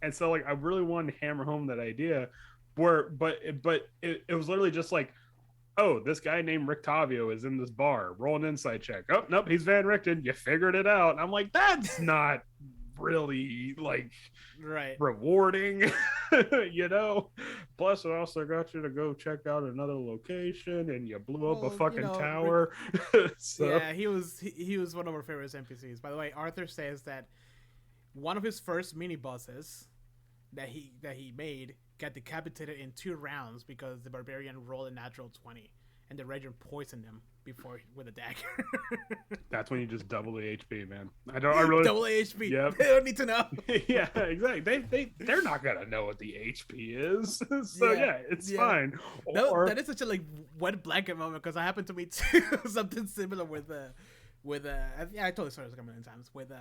Speaker 1: so like I really wanted to hammer home that idea, but it was literally just like, oh, this guy named Rictavio is in this bar. Roll an insight check. Oh, nope, he's Van Richten. You figured it out. And I'm like, that's not really like rewarding, you know. Plus, I also got you to go check out another location, and you blew up a fucking tower. So.
Speaker 2: Yeah, he was one of our favorite NPCs. By the way, Arthur says that one of his first mini bosses that he made got decapitated in 2 rounds because the barbarian rolled a natural 20 and the regent poisoned him before with a dagger.
Speaker 1: That's when you just double the HP, man. I really
Speaker 2: double the HP.
Speaker 1: Yep.
Speaker 2: They don't need to know.
Speaker 1: Yeah, exactly. They're not gonna know what the HP is. So yeah, it's fine.
Speaker 2: That is such a like wet blanket moment, because I happened to meet something similar with I told this story a million times with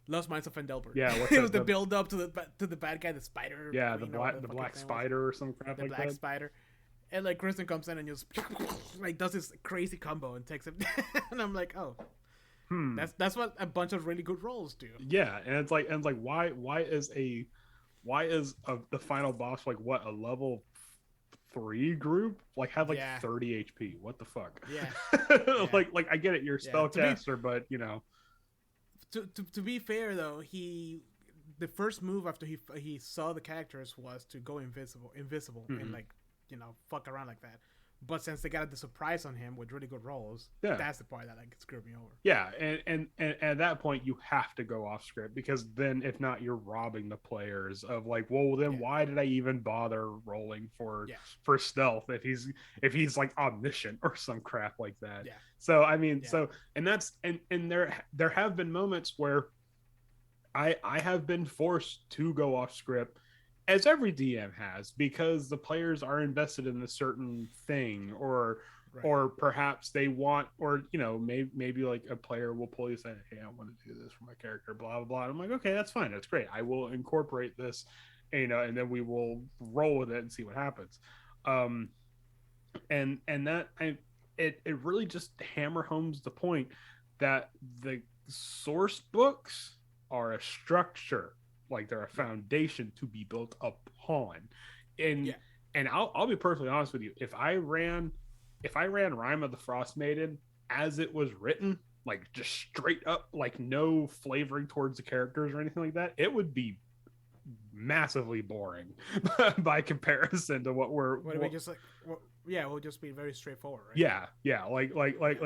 Speaker 2: Lost Mines of Fendelbert.
Speaker 1: Yeah,
Speaker 2: it was the build up to the bad guy, the spider.
Speaker 1: Yeah, the black spider or some crap like that. The black
Speaker 2: spider, and like Kristen comes in and just like does this crazy combo and takes him, and I'm like, oh, that's what a bunch of really good rolls do.
Speaker 1: Yeah, and it's like why is the final boss like what, a level 3 group like have like 30 HP? What the fuck?
Speaker 2: Yeah.
Speaker 1: like I get it, you're a spellcaster, but you know.
Speaker 2: To be fair though, the first move after he saw the characters was to go invisible and like, you know, fuck around like that. But since they got the surprise on him with really good rolls, that's the part that like screwed me over.
Speaker 1: Yeah, and at that point you have to go off script, because then if not, you're robbing the players of like, well then why did I even bother rolling for stealth if he's like omniscient or some crap like that. Yeah. So I mean, and that's and there have been moments where I have been forced to go off script, as every DM has, because the players are invested in a certain thing, or perhaps they want, or you know, maybe like a player will pull you saying, hey, I want to do this for my character, blah blah blah. And I'm like, okay, that's fine, that's great, I will incorporate this, you know, and then we will roll with it and see what happens. And that it really just hammer homes the point that the source books are a structure, like they're a foundation to be built upon. And I'll be perfectly honest with you, if I ran Rime of the Frost Maiden as it was written, like just straight up, like no flavoring towards the characters or anything like that, it would be massively boring by comparison to what we're
Speaker 2: we just like we'll just be very straightforward, right?
Speaker 1: Yeah like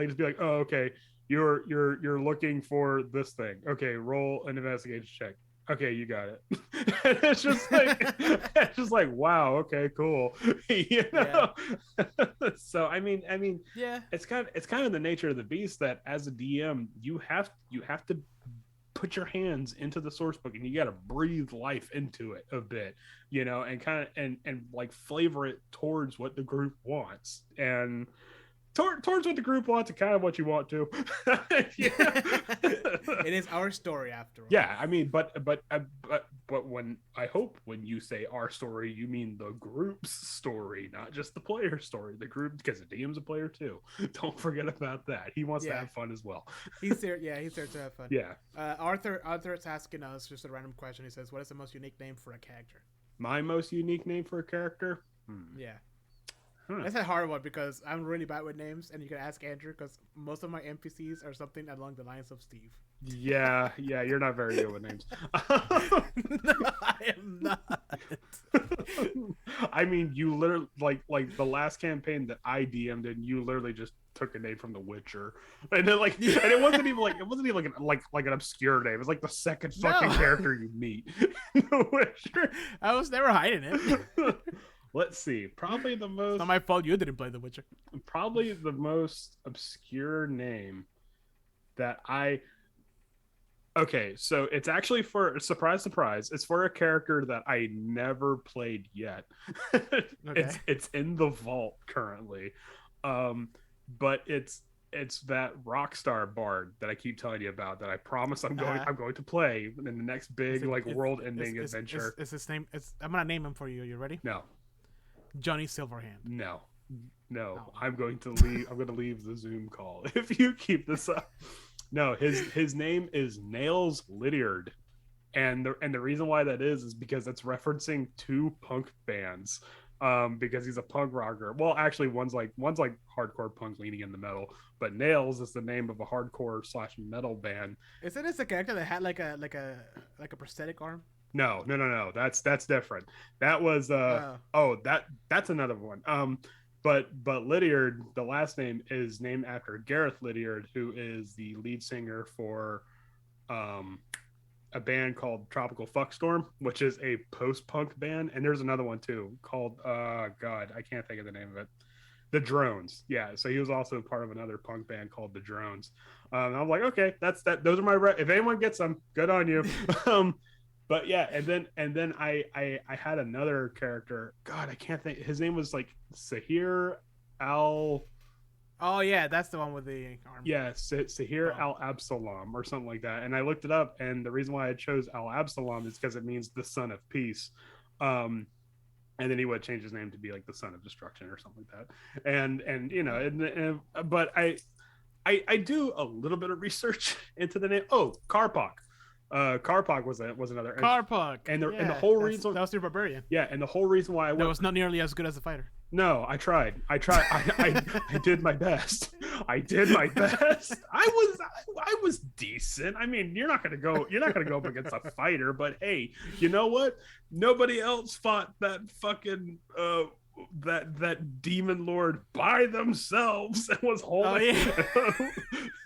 Speaker 1: just be like, oh, okay, you're looking for this thing, okay, roll an investigation check, okay, you got it. It's just like wow, okay, cool. You know. So I mean it's kind of the nature of the beast that as a DM you have to put your hands into the source book and you got to breathe life into it a bit, and kind of and like flavor it towards what the group wants, and towards what the group wants and kind of what you want to.
Speaker 2: It is our story after all.
Speaker 1: Yeah, I mean, but when when you say our story, you mean the group's story, not just the player story. The group, because the DM's a player too. Don't forget about that. He wants to have fun as well.
Speaker 2: He's there. Yeah, he's there to have fun.
Speaker 1: Yeah.
Speaker 2: Arthur's asking us just a random question. He says, "What is the most unique name for a character?"
Speaker 1: My most unique name for a character?
Speaker 2: Yeah. That's a hard one because I'm really bad with names, and you can ask Andrew because most of my NPCs are something along the lines of Steve.
Speaker 1: Yeah, you're not very good with names.
Speaker 2: No, I am not.
Speaker 1: I mean, you literally like the last campaign that I DM'd in, you literally just took a name from The Witcher, and then and it wasn't even like an obscure name. It was like the second fucking character you meet. The Witcher.
Speaker 2: I was never hiding it.
Speaker 1: Let's see. Probably the most.
Speaker 2: It's not my fault you didn't play The Witcher.
Speaker 1: Probably the most obscure name that I. Okay, so it's actually for surprise. It's for a character that I never played yet.
Speaker 2: Okay.
Speaker 1: It's in the vault currently, but it's that Rockstar bard that I keep telling you about that I promise I'm going to play in the next big world-ending adventure.
Speaker 2: Is his name? I'm gonna name him for you. Are you ready?
Speaker 1: No.
Speaker 2: Johnny Silverhand.
Speaker 1: No. I'm going to leave. I'm going to leave the Zoom call if you keep this up. No, his name is Nails Lydiard, and the reason why that is because it's referencing two punk bands. Because he's a punk rocker. Well, actually, one's like hardcore punk leaning into metal, but Nails is the name of a hardcore / metal band.
Speaker 2: Isn't this a character that had like a prosthetic arm?
Speaker 1: No. That's different. That was that's another one. But Lydiard, the last name is named after Gareth Lydiard, who is the lead singer for a band called Tropical Fuckstorm, which is a post-punk band, and there's another one too called God, I can't think of the name of it. The Drones. Yeah, so he was also part of another punk band called The Drones. I'm like, okay, that's that. Those are my if anyone gets them, good on you. But yeah, and then I had another character. God, I can't think. His name was like Sahir Al.
Speaker 2: Oh yeah, that's the one with the arm.
Speaker 1: Yeah, Sahir Al Absalom or something like that. And I looked it up, and the reason why I chose Al Absalom is because it means the son of peace. And then he would change his name to be like the son of destruction or something like that. And but I do a little bit of research into the name. Oh, Karpak. Karpak was another
Speaker 2: Karpak,
Speaker 1: and the whole reason
Speaker 2: that was your barbarian.
Speaker 1: Yeah, and the whole reason why I
Speaker 2: was not nearly as good as a fighter.
Speaker 1: No, I tried. I did my best. I was decent. I mean, you're not gonna go up against a fighter, but hey, you know what? Nobody else fought that fucking that demon lord by themselves and was holding. Oh, yeah.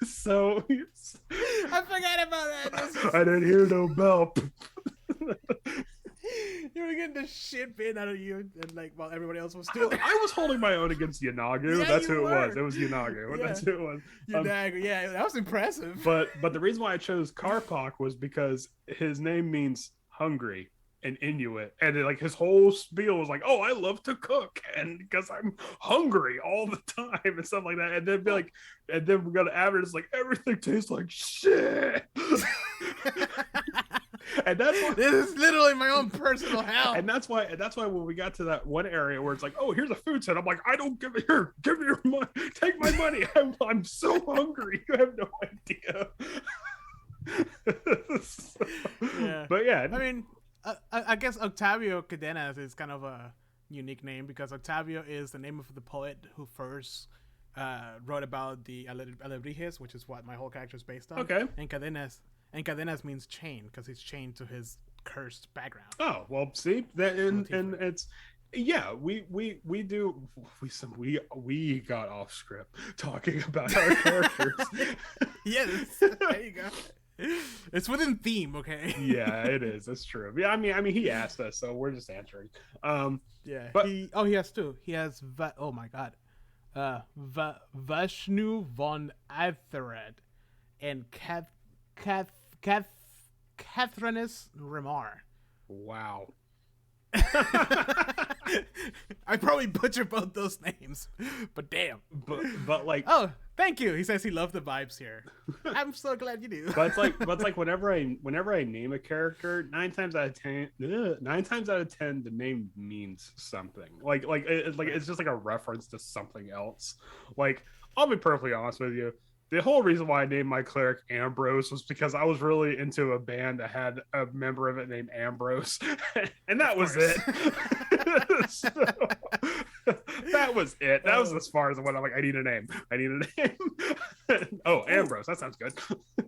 Speaker 1: So
Speaker 2: I forgot about that.
Speaker 1: I didn't hear no bell.
Speaker 2: You were getting the shit bit out of you, and while everybody else was still.
Speaker 1: I was holding my own against Yanagu.
Speaker 2: Yeah,
Speaker 1: that's who it was. It was Yanagu. Yeah. That's who it was.
Speaker 2: Yanagu. Yeah, that was impressive.
Speaker 1: But the reason why I chose Karpak was because his name means hungry in Inuit, and his whole spiel was like, "Oh, I love to cook, and because I'm hungry all the time and stuff like that." And then and then we're gonna average everything tastes like shit. And that's why,
Speaker 2: this is literally my own personal hell.
Speaker 1: And that's why when we got to that one area where it's like, oh, here's a food set, I'm like, I don't give it here. Give me your money. Take my money. I'm so hungry. You have no idea.
Speaker 2: Yeah.
Speaker 1: But yeah,
Speaker 2: I mean, I guess Octavio Cadenas is kind of a unique name because Octavio is the name of the poet who first wrote about the Alebrijes, which is what my whole character is based on.
Speaker 1: Okay.
Speaker 2: And Cadenas means chain because he's chained to his cursed background.
Speaker 1: Oh, well, see that, and it's we got off script talking about our characters.
Speaker 2: Yes, there you go. It's within theme, okay?
Speaker 1: Yeah, it is. That's true. Yeah, I mean, he asked us, so we're just answering.
Speaker 2: Yeah,
Speaker 1: but
Speaker 2: he has two. He has oh my god, Vashnu von Athered and Catherine's Remar.
Speaker 1: Wow.
Speaker 2: I probably butchered both those names, but damn.
Speaker 1: But like,
Speaker 2: oh, thank you. He says he loved the vibes here. I'm so glad you do.
Speaker 1: but it's like whenever I name a character, nine times out of ten, the name means something. It's just like a reference to something else. Like, I'll be perfectly honest with you. The whole reason why I named my cleric Ambrose was because I was really into a band that had a member of it named Ambrose, and that was it. So, that was it. That was as far as what I'm like. I need a name. Oh, Ambrose. That sounds good.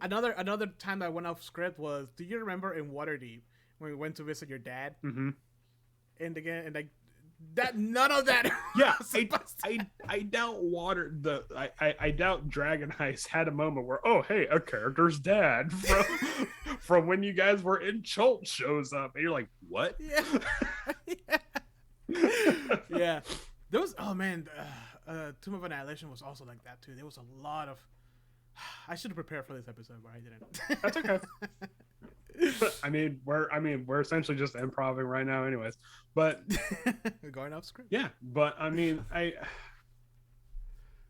Speaker 2: Another time that I went off script was, do you remember in Waterdeep when we went to visit your dad?
Speaker 1: Mm-hmm.
Speaker 2: And again, and like that, none of that.
Speaker 1: Yeah, I doubt I doubt Dragon Heist had a moment where, oh hey, a character's dad from when you guys were in Chult shows up, and you're like, what?
Speaker 2: Yeah. Yeah. There was, oh man, Tomb of Annihilation was also like that too. There was a lot of. I should have prepared for this episode, but I didn't.
Speaker 1: That's okay. We're essentially just improvising right now, anyways. But
Speaker 2: we're going off script.
Speaker 1: Yeah, but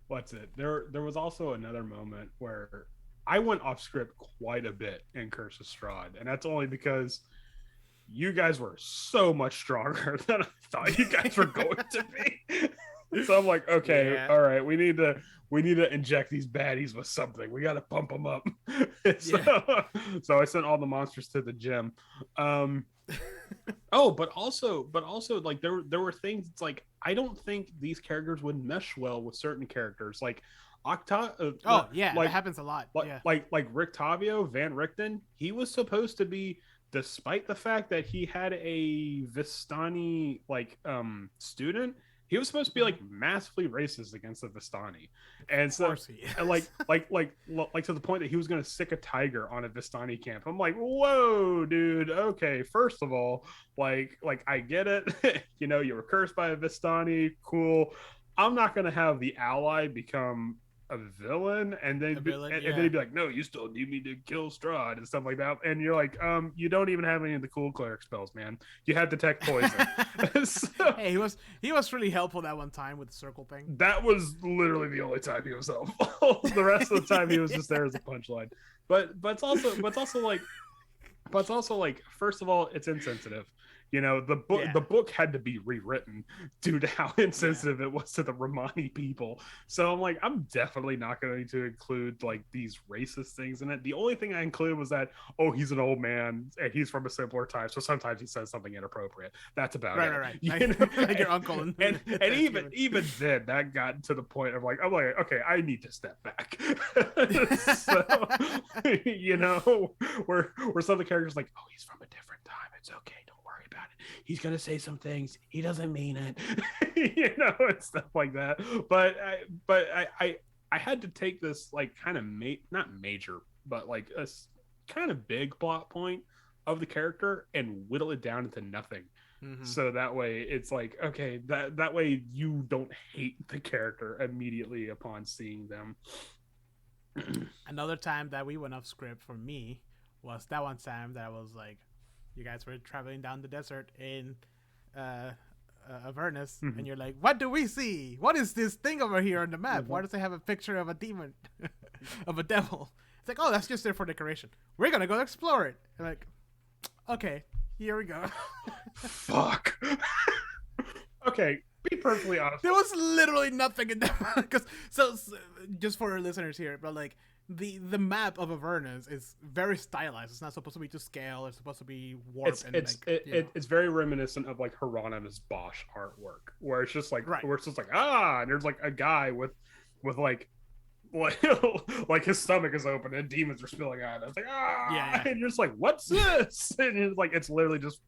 Speaker 1: what's it? There was also another moment where I went off script quite a bit in Curse of Strahd, and that's only because you guys were so much stronger than I thought you guys were going to be. So I'm like, okay, yeah. All right, we need to inject these baddies with something. We got to pump them up. So I sent all the monsters to the gym. But also, like there were things. It's like I don't think these characters would mesh well with certain characters. Like
Speaker 2: that happens a lot.
Speaker 1: Like Rictavio Van Richten. He was supposed to be, despite the fact that he had a Vistani student, he was supposed to be like massively racist against the Vistani, and so and like to the point that he was going to sick a tiger on a Vistani camp. I'm like, whoa, dude. Okay, first of all, like I get it. You were cursed by a Vistani. Cool. I'm not going to have the ally become a villain, and then he'd be like, no, you still need me to kill Strahd and stuff like that. And you're like, you don't even have any of the cool cleric spells, man. You had detect poison. So,
Speaker 2: hey, he was really helpful that one time with the circle thing.
Speaker 1: That was literally the only time he was helpful. The rest of the time he was just there as a punchline. But it's also like first of all, it's insensitive. The book had to be rewritten due to how insensitive it was to the Romani people. So I'm like, I'm definitely not going to include like these racist things in it. The only thing I included was that, oh, he's an old man and he's from a simpler time, so sometimes he says something inappropriate. That's about it.
Speaker 2: Right. Like your uncle.
Speaker 1: And even then, that got to the point of like, I'm like, okay, I need to step back. So, where some of the characters like, oh, he's from a different time. It's okay. About it. He's gonna say some things. He doesn't mean it, and stuff like that. But I had to take this like kind of not major, but like a kind of big plot point of the character and whittle it down into nothing. Mm-hmm. So that way it's like, okay, that way you don't hate the character immediately upon seeing them.
Speaker 2: Another time that we went off script for me was that one time that I was like, you guys were traveling down the desert in Avernus, mm-hmm. and you're like, what do we see? What is this thing over here on the map? Mm-hmm. Why does it have a picture of a demon, of a devil? It's like, oh, that's just there for decoration. We're going to go explore it. I'm like, okay, here we go.
Speaker 1: Fuck. Okay, be perfectly honest.
Speaker 2: There was literally nothing in that. Because so just for our listeners here, but like, the map of Avernus is very stylized. It's not supposed to be to scale. It's supposed to be warped.
Speaker 1: It's very reminiscent of like Hieronymus Bosch artwork, where it's just like and there's like a guy with like his stomach is open and demons are spilling out. It's like and you're just like, what's this? And it's like, it's literally just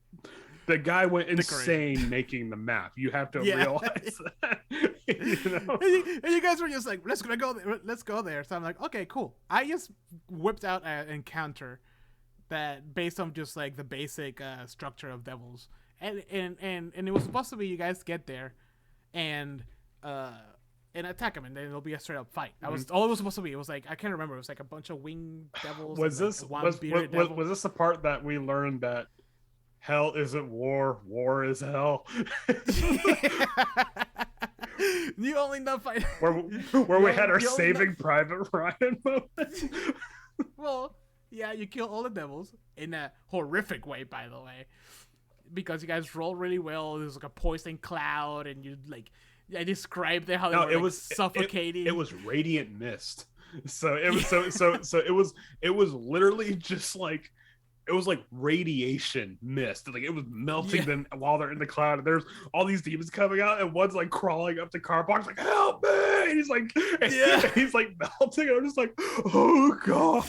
Speaker 1: the guy went insane making the map. You have to realize that.
Speaker 2: And you guys were just like, let's go there. So I'm like, okay, cool. I just whipped out an encounter that based on just like the basic structure of devils, and it was supposed to be you guys get there, and and attack them, and then it'll be a straight up fight. That was all it was supposed to be. It was like I can't remember. It was like a bunch of winged devils.
Speaker 1: Was
Speaker 2: and
Speaker 1: this
Speaker 2: like one
Speaker 1: was this the part that we learned that hell isn't war, war is hell?
Speaker 2: You only know fight
Speaker 1: where we had our Saving Private Ryan moment.
Speaker 2: Well, yeah, you kill all the devils in a horrific way, by the way, because you guys roll really well. There's like a poison cloud, and you like I described how it was suffocating.
Speaker 1: It was radiant mist. So it was so it was literally just like. It was like radiation mist. Like it was melting them while they're in the cloud. And there's all these demons coming out, and one's like crawling up to Carbon's like, "Help me!" And he's like, he's like melting. And I'm just like, "Oh god!"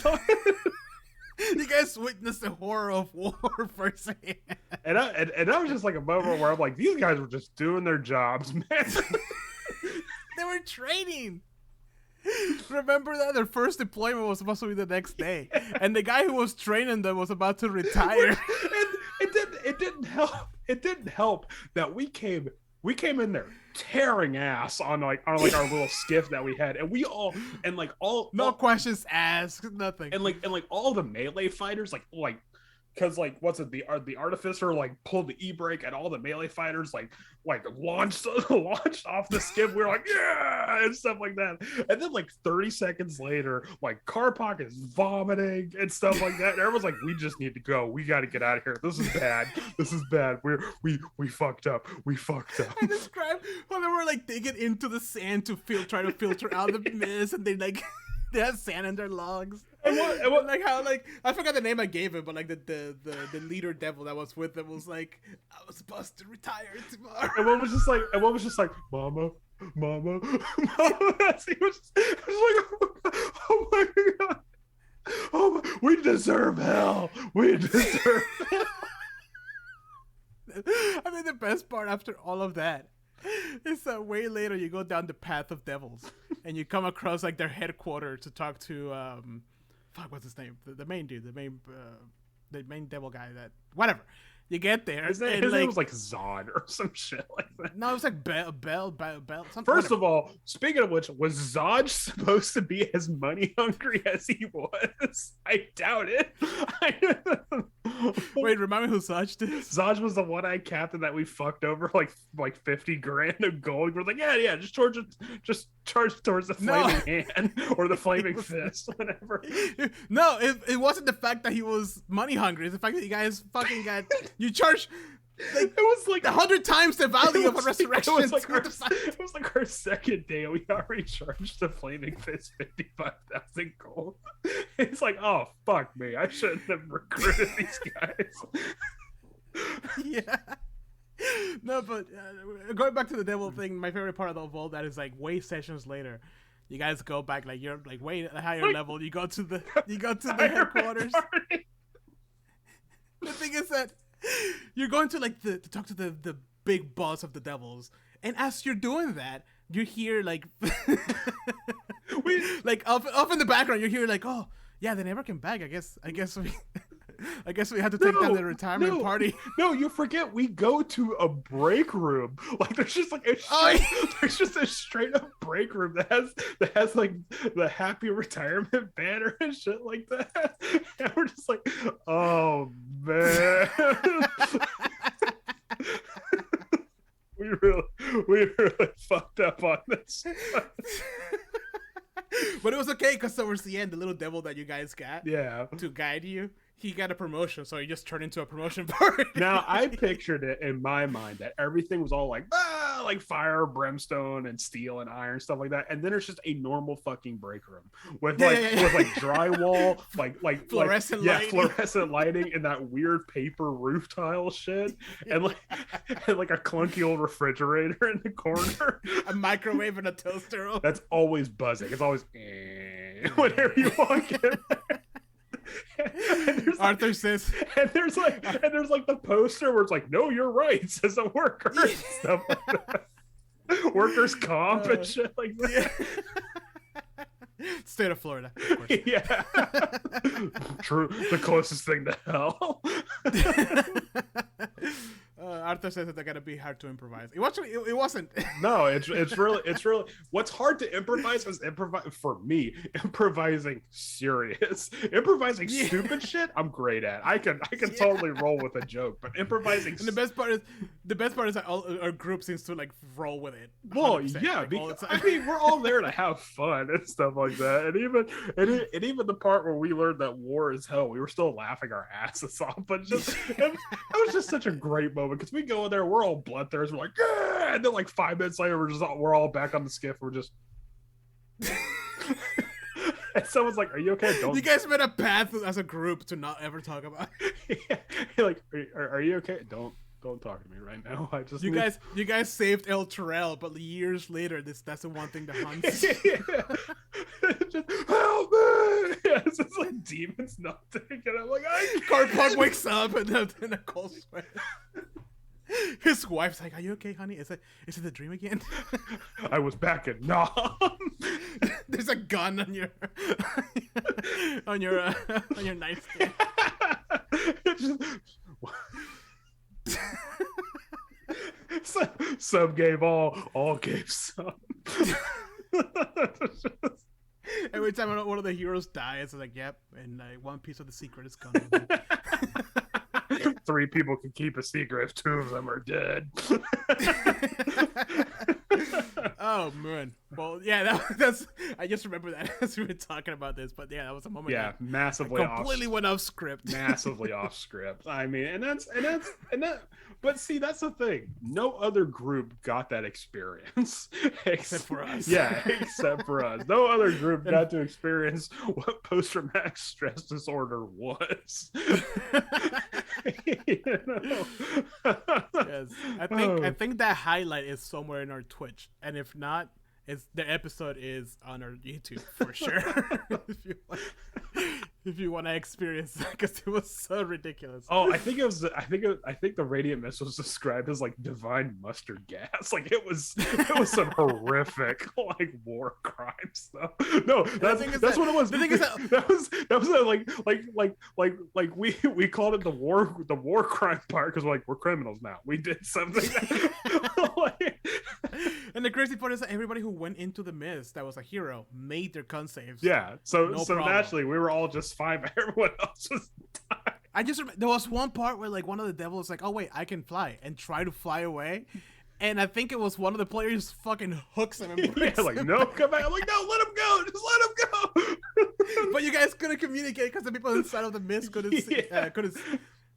Speaker 2: You guys witnessed the horror of war firsthand.
Speaker 1: And that was just like a moment where I'm like, these guys were just doing their jobs, man.
Speaker 2: They were training. Remember that their first deployment was supposed to be the next day, and the guy who was training them was about to retire.
Speaker 1: And it didn't help that we came in there tearing ass on our little skiff that we had, and we all
Speaker 2: no questions asked, nothing,
Speaker 1: and all the melee fighters like because like what's it, the artificer like pulled the e-brake, and all the melee fighters like launched off the skiff. We were like, yeah, and stuff like that. And then like 30 seconds later, like Karpak is vomiting and stuff like that. And everyone's like, we just need to go. We got to get out of here. This is bad. This is bad. We fucked up. We fucked up.
Speaker 2: I described when they were like digging into the sand to try to filter out the mist, and they like they had sand in their lungs. And what, like how like I forgot the name I gave it, but like the leader devil that was with them was like, I was supposed to retire tomorrow.
Speaker 1: And one was just like, Mama. He was like, oh my god, we deserve hell. We deserve hell.
Speaker 2: I mean, the best part after all of that is that way later you go down the path of devils and you come across like their headquarters to talk to what's his name? The main dude, the main devil guy. That whatever. You get there.
Speaker 1: His name was like Zod or some shit like that.
Speaker 2: No, it was like Bell.
Speaker 1: First of all, speaking of which, was Zod supposed to be as money hungry as he was? I doubt it.
Speaker 2: Wait, remind me who Zod is?
Speaker 1: Zod was the one-eyed captain that we fucked over like 50 grand of gold. We're like, yeah, just charge towards the flaming hand or the flaming fist, whatever.
Speaker 2: No, it wasn't the fact that he was money hungry. It's the fact that you guys fucking got you charge. Like, it was like 100 times the value of a resurrection.
Speaker 1: It was like our second day. We already charged the flaming fist 55,000 gold. It's like, oh fuck me! I shouldn't have recruited these guys.
Speaker 2: Yeah. No, but going back to the devil thing, my favorite part of all that is like way sessions later. You guys go back like you're like way higher level. You go to the headquarters. The thing is that you're going to like to talk to the big boss of the devils, and as you're doing that, you hear like like off in the background, you hear like, oh yeah, they never came back. I guess we had to take down the retirement party.
Speaker 1: No, you forget we go to a break room. Like there's just like there's just a straight up break room that has like the happy retirement banner and shit like that. And we're just like, oh man. we really fucked up on this.
Speaker 2: But it was okay because towards the end, the little devil that you guys got to guide you, he got a promotion, so he just turned into a promotion party.
Speaker 1: Now, I pictured it in my mind that everything was all like fire, brimstone, and steel and iron, stuff like that. And then it's just a normal fucking break room with like drywall, like
Speaker 2: fluorescent lighting.
Speaker 1: Fluorescent lighting, and that weird paper roof tile shit, and like a clunky old refrigerator in the corner,
Speaker 2: a microwave and a toaster.
Speaker 1: That's always buzzing. It's always whenever you walk in.
Speaker 2: Arthur says,
Speaker 1: and there's like the poster where it's like, no, you're right, says a worker, and stuff like that. Workers' comp and shit like that.
Speaker 2: Yeah. State of Florida, of course.
Speaker 1: Yeah. True, the closest thing to hell.
Speaker 2: Arthur says that they're gonna be hard to improvise. It wasn't.
Speaker 1: No, it's really what's hard to improvise is for me, improvising serious. Improvising stupid shit, I'm great at. I can totally roll with a joke, but improvising
Speaker 2: And the best part is that our group seems to like roll with it.
Speaker 1: Well, yeah,
Speaker 2: like,
Speaker 1: because, I mean, we're all there to have fun and stuff like that, and even the part where we learned that war is hell, we were still laughing our asses off. But it was just such a great moment because we go in there, we're all bloodthirsty, we're like, yeah, and then like 5 minutes later, we're all back on the skiff, we're just. And someone's like, "Are you okay? Don't."
Speaker 2: You guys made a path as a group to not ever talk about it.
Speaker 1: Yeah. You're like, are you okay? Don't talk to me right now. I just
Speaker 2: you guys saved El Terrell, but years later, that's the one thing that haunts.
Speaker 1: Just help me! Yeah, it's just like demons not taking. I'm like,
Speaker 2: Carpog wakes up and in a cold sweat. His wife's like, "Are you okay, honey? Is it a dream again?"
Speaker 1: I was back in Nam.
Speaker 2: There's a gun on your on your nightstand.
Speaker 1: Some gave all gave some.
Speaker 2: Every time one of the heroes dies, it's like, "Yep," and one piece of the secret is gone.
Speaker 1: 3 people can keep a secret if 2 of them are dead.
Speaker 2: Oh man. Well, yeah, that's. I just remember that as we were talking about this, but yeah, that was a moment.
Speaker 1: Yeah, massively
Speaker 2: completely went off script.
Speaker 1: Massively off script. I mean, and that. But see, that's the thing. No other group got that experience
Speaker 2: except for us.
Speaker 1: Yeah, except for us. No other group got to experience what post-traumatic stress disorder was. You know?
Speaker 2: Yes, I think that highlight is somewhere in our Twitch, and if not, the episode is on our YouTube for sure. if you want to experience that, because it was so ridiculous.
Speaker 1: Oh, I think the radiant mist was described as like divine mustard gas. Like it was some horrific like war crime stuff. No, that's what it was. The thing is that was we called it the war crime part because we're criminals now. We did something.
Speaker 2: And the crazy part is that everybody who went into the mist that was a hero made their con saves.
Speaker 1: Yeah, so naturally we were all just fine, but everyone else was dying.
Speaker 2: I just remember there was one part where like one of the devils was like, "Oh wait, I can fly," and try to fly away, and I think it was one of the players fucking hooks him and breaks
Speaker 1: like,
Speaker 2: him.
Speaker 1: "No, come back!" I'm like, "No, let him go, just let him go."
Speaker 2: But you guys couldn't communicate because the people inside of the mist couldn't see.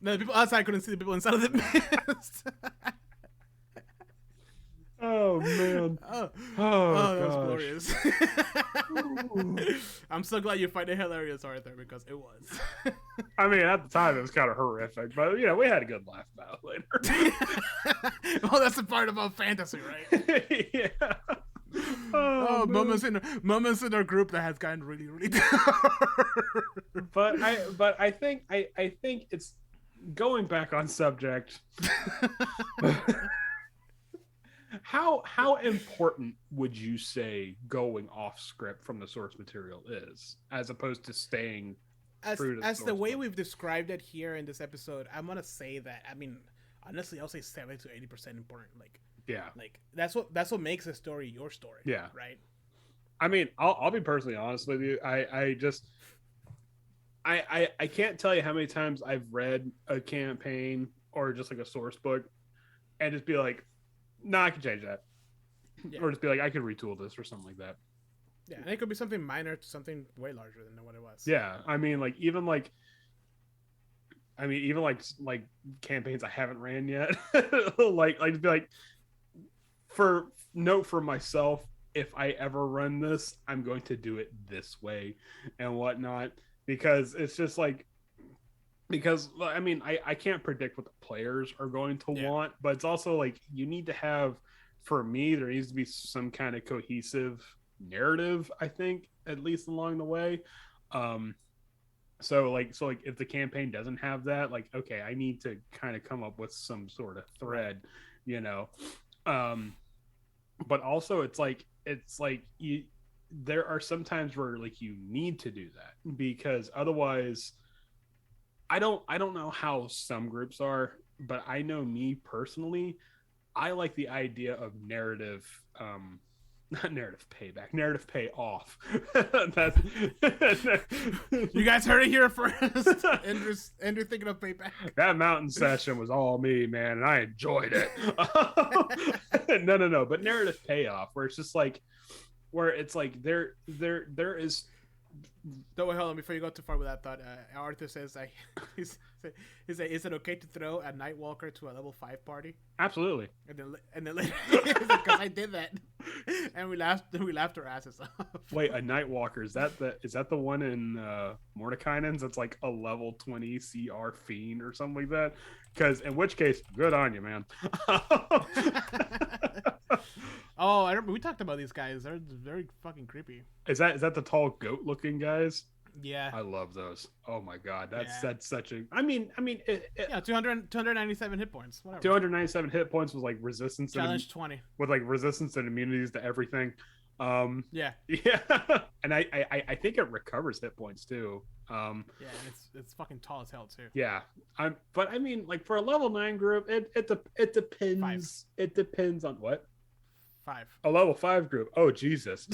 Speaker 2: No, the people outside couldn't see the people inside of the mist.
Speaker 1: Oh man!
Speaker 2: That was glorious. I'm so glad you find it hilarious, Arthur, because it was.
Speaker 1: I mean, at the time it was kind of horrific, but we had a good laugh about it later.
Speaker 2: Well, that's the part about fantasy, right?
Speaker 1: Yeah.
Speaker 2: Moments in our group that has gotten really, really dark.
Speaker 1: But I think it's going back on subject. How important would you say going off script from the source material is, as opposed to staying true to
Speaker 2: the way we've described it here in this episode? I'm gonna say that. I mean, honestly, I'll say 70 to 80% important. Like,
Speaker 1: yeah,
Speaker 2: like that's what makes a story your story.
Speaker 1: Yeah,
Speaker 2: right.
Speaker 1: I mean, I'll be personally honest with you. I can't tell you how many times I've read a campaign or just like a source book and just be like, "Nah, I can change that," or just be like, "I could retool this" or something like that.
Speaker 2: Yeah, and it could be something minor to something way larger than what it was.
Speaker 1: Yeah, I mean, even campaigns I haven't ran yet, like to be like, for myself, if I ever run this, I'm going to do it this way and whatnot, because it's just like. Because, I mean, I can't predict what the players are going to want, but it's also like you need to have, for me, there needs to be some kind of cohesive narrative, I think, at least along the way. So if the campaign doesn't have that, like, okay, I need to kind of come up with some sort of thread, you know. But also it's like there are some times where like you need to do that, because otherwise I don't know how some groups are, I know me personally, I like the idea of narrative, not narrative payback, narrative payoff. That's
Speaker 2: You guys heard it here first. Andrew thinking of payback.
Speaker 1: that mountain session was all me, man, and I enjoyed it. No, but narrative payoff, where it's just like, where it's like there is.
Speaker 2: Don't wait, hold on. Before you go too far with that thought, Arthur says, he's like, is it okay to throw a Nightwalker to a level 5 party?
Speaker 1: Absolutely.
Speaker 2: And then later, because I did that, and we laughed our asses off.
Speaker 1: Wait, a Nightwalker, is that the one in Mordekainen's that's like a level 20 CR fiend or something like that? Because in which case, good on you, man.
Speaker 2: Oh, I remember we talked about these guys. They're very fucking creepy.
Speaker 1: Is that the tall goat looking guys?
Speaker 2: Yeah,
Speaker 1: I love those. Oh my god, that's such a.
Speaker 2: Yeah, 297 hit points. Whatever.
Speaker 1: 297 hit points was like resistance.
Speaker 2: Challenge 20
Speaker 1: with like resistance and immunities to everything.
Speaker 2: Yeah,
Speaker 1: and I think it recovers hit points too.
Speaker 2: Yeah, it's fucking tall as hell too.
Speaker 1: Yeah, but I mean, like for a level 9 group, it depends.
Speaker 2: 5.
Speaker 1: It depends on what.
Speaker 2: 5.
Speaker 1: A level 5 group. Oh Jesus.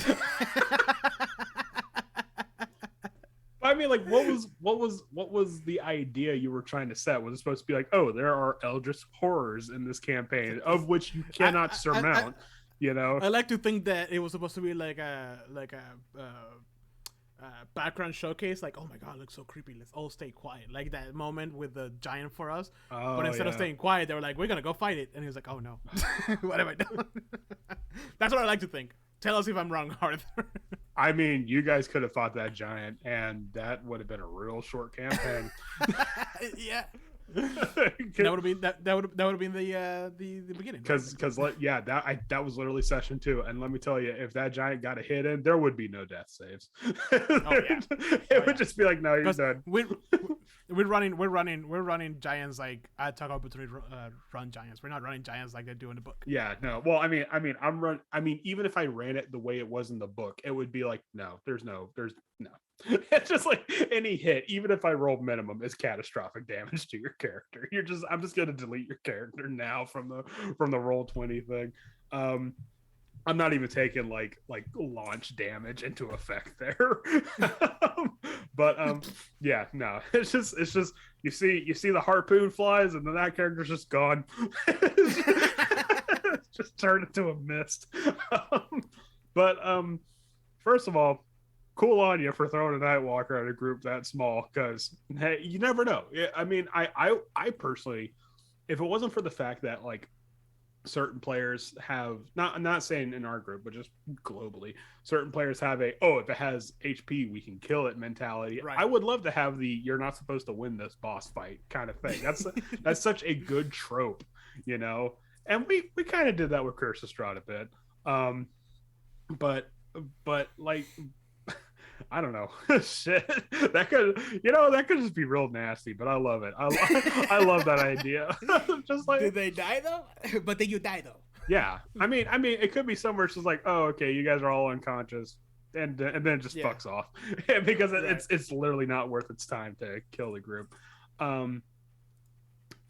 Speaker 1: I mean, like, what was the idea you were trying to set? Was it supposed to be like, oh, there are eldritch horrors in this campaign of which you cannot surmount? You know,
Speaker 2: I like to think that it was supposed to be like a background showcase, like, oh my god, it looks so creepy, let's all stay quiet, like that moment with the giant for us. But instead of staying quiet, they were like, we're gonna go fight it, and he was like, oh no. What have I done? That's what I like to think. Tell us if I'm wrong, Arthur.
Speaker 1: I mean, you guys could have fought that giant, and that would have been a real short campaign.
Speaker 2: Yeah. That would have been the beginning.
Speaker 1: Because that was literally session 2, and let me tell you, if that giant got a hit in, there would be no death saves. It would just be like, no, you're done.
Speaker 2: We're running giants like at Talk Opportunity run giants. We're not running giants like they do in the book.
Speaker 1: Yeah, no. Well, I mean, even if I ran it the way it was in the book, it would be like, no, there's no. It's just like any hit, even if I roll minimum, is catastrophic damage to your character. I'm just gonna delete your character now from the roll 20 thing. I'm not even taking like launch damage into effect there. But yeah, no, it's just you see the harpoon flies and then that character's just gone. It's just turned into a mist. But first of all, cool on you for throwing a Nightwalker at a group that small, because hey, you never know. I mean, I personally, if it wasn't for the fact that like certain players have I'm not saying in our group, but just globally, certain players have if it has HP we can kill it mentality. Right. I would love to have the you're not supposed to win this boss fight kind of thing. That's such a good trope, you know. And we kind of did that with Curse of Strahd a bit. But like, I don't know. Shit, that could just be real nasty, but I love it. I love that idea. Just like,
Speaker 2: did they die though? But then you die though.
Speaker 1: Yeah, I mean, it could be somewhere it's just like, oh, okay, you guys are all unconscious, and then it just fucks off because it's literally not worth its time to kill the group. God,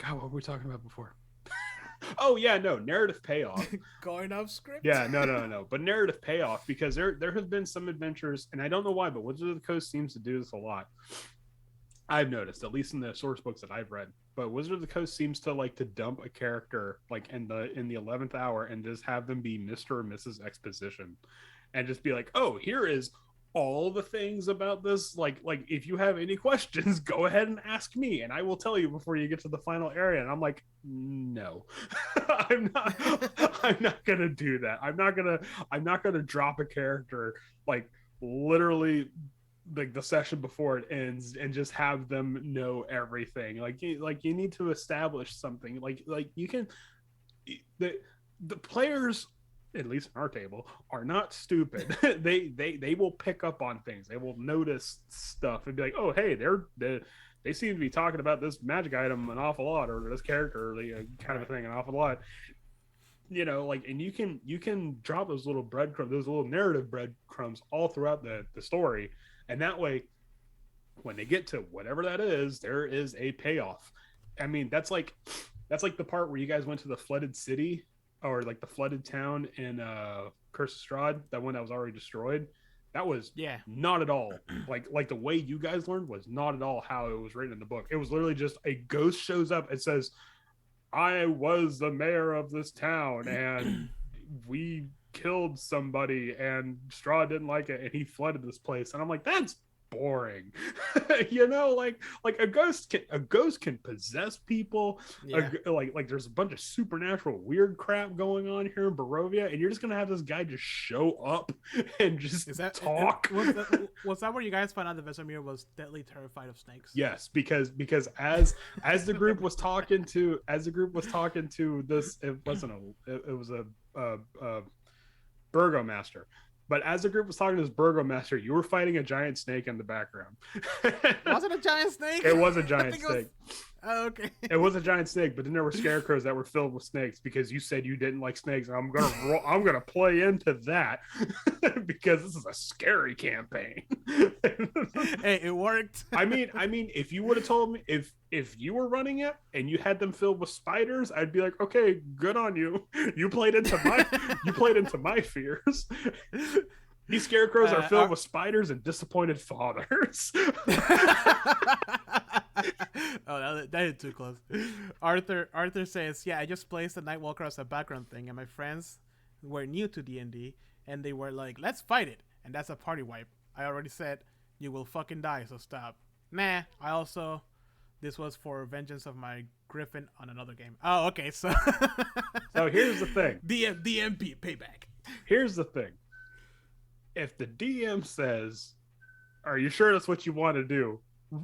Speaker 1: what were we talking about before? Oh yeah, no, narrative payoff.
Speaker 2: Going off script.
Speaker 1: Yeah, no. But narrative payoff, because there have been some adventures, and I don't know why, but Wizards of the Coast seems to do this a lot. I've noticed, at least in the source books that I've read. But Wizards of the Coast seems to like to dump a character like in the 11th hour and just have them be Mr. or Mrs. Exposition, and just be like, oh, here is all the things about this, like if you have any questions, go ahead and ask me and I will tell you before you get to the final area. And I'm like, no. I'm not gonna do that. I'm not gonna drop a character like literally like the session before it ends and just have them know everything. Like you need to establish something. Like you can, the players, at least in our table, are not stupid. they will pick up on things. They will notice stuff and be like, oh, hey, they seem to be talking about this magic item an awful lot, or this character kind of a thing an awful lot. You know, like, and you can drop those little breadcrumbs, those little narrative breadcrumbs all throughout the story, and that way, when they get to whatever that is, there is a payoff. I mean, that's like That's like the part where you guys went to the flooded city or like the flooded town in Curse of Strahd, that one that was already destroyed. That was
Speaker 2: Yeah.
Speaker 1: not at all like the way you guys learned was not at all how it was written in the book. It was literally just a ghost shows up and says, I was the mayor of this town and we killed somebody and Straw didn't like it and he flooded this place. And I'm like, that's boring. You know, like a ghost can possess people.
Speaker 2: Yeah.
Speaker 1: Like there's a bunch of supernatural weird crap going on here in Barovia, and you're just gonna have this guy just show up and just talk.
Speaker 2: Was that where you guys found out that Vesemir was deadly terrified of snakes?
Speaker 1: Yes, because as the group was talking to this, it wasn't it was a burgomaster. But as the group was talking to this burgomaster, you were fighting a giant snake in the background.
Speaker 2: Was it a giant snake?
Speaker 1: It was a giant snake.
Speaker 2: Oh, okay.
Speaker 1: It was a giant snake, but then there were scarecrows that were filled with snakes because you said you didn't like snakes. And I'm gonna play into that because this is a scary campaign.
Speaker 2: Hey, it worked.
Speaker 1: I mean, if you would have told me if you were running it and you had them filled with spiders, I'd be like, okay, good on you. You played into my fears. These scarecrows are filled with spiders and disappointed fathers.
Speaker 2: Oh, that hit too close. Arthur says, yeah, I just placed the Nightwalker as a background thing, and my friends were new to D&D, and they were like, let's fight it. And that's a party wipe. I already said, you will fucking die, so stop. Nah, this was for vengeance of my griffin on another game. Oh, okay, so...
Speaker 1: So here's the thing.
Speaker 2: DMP payback.
Speaker 1: Here's the thing. If the DM says, are you sure that's what you want to do?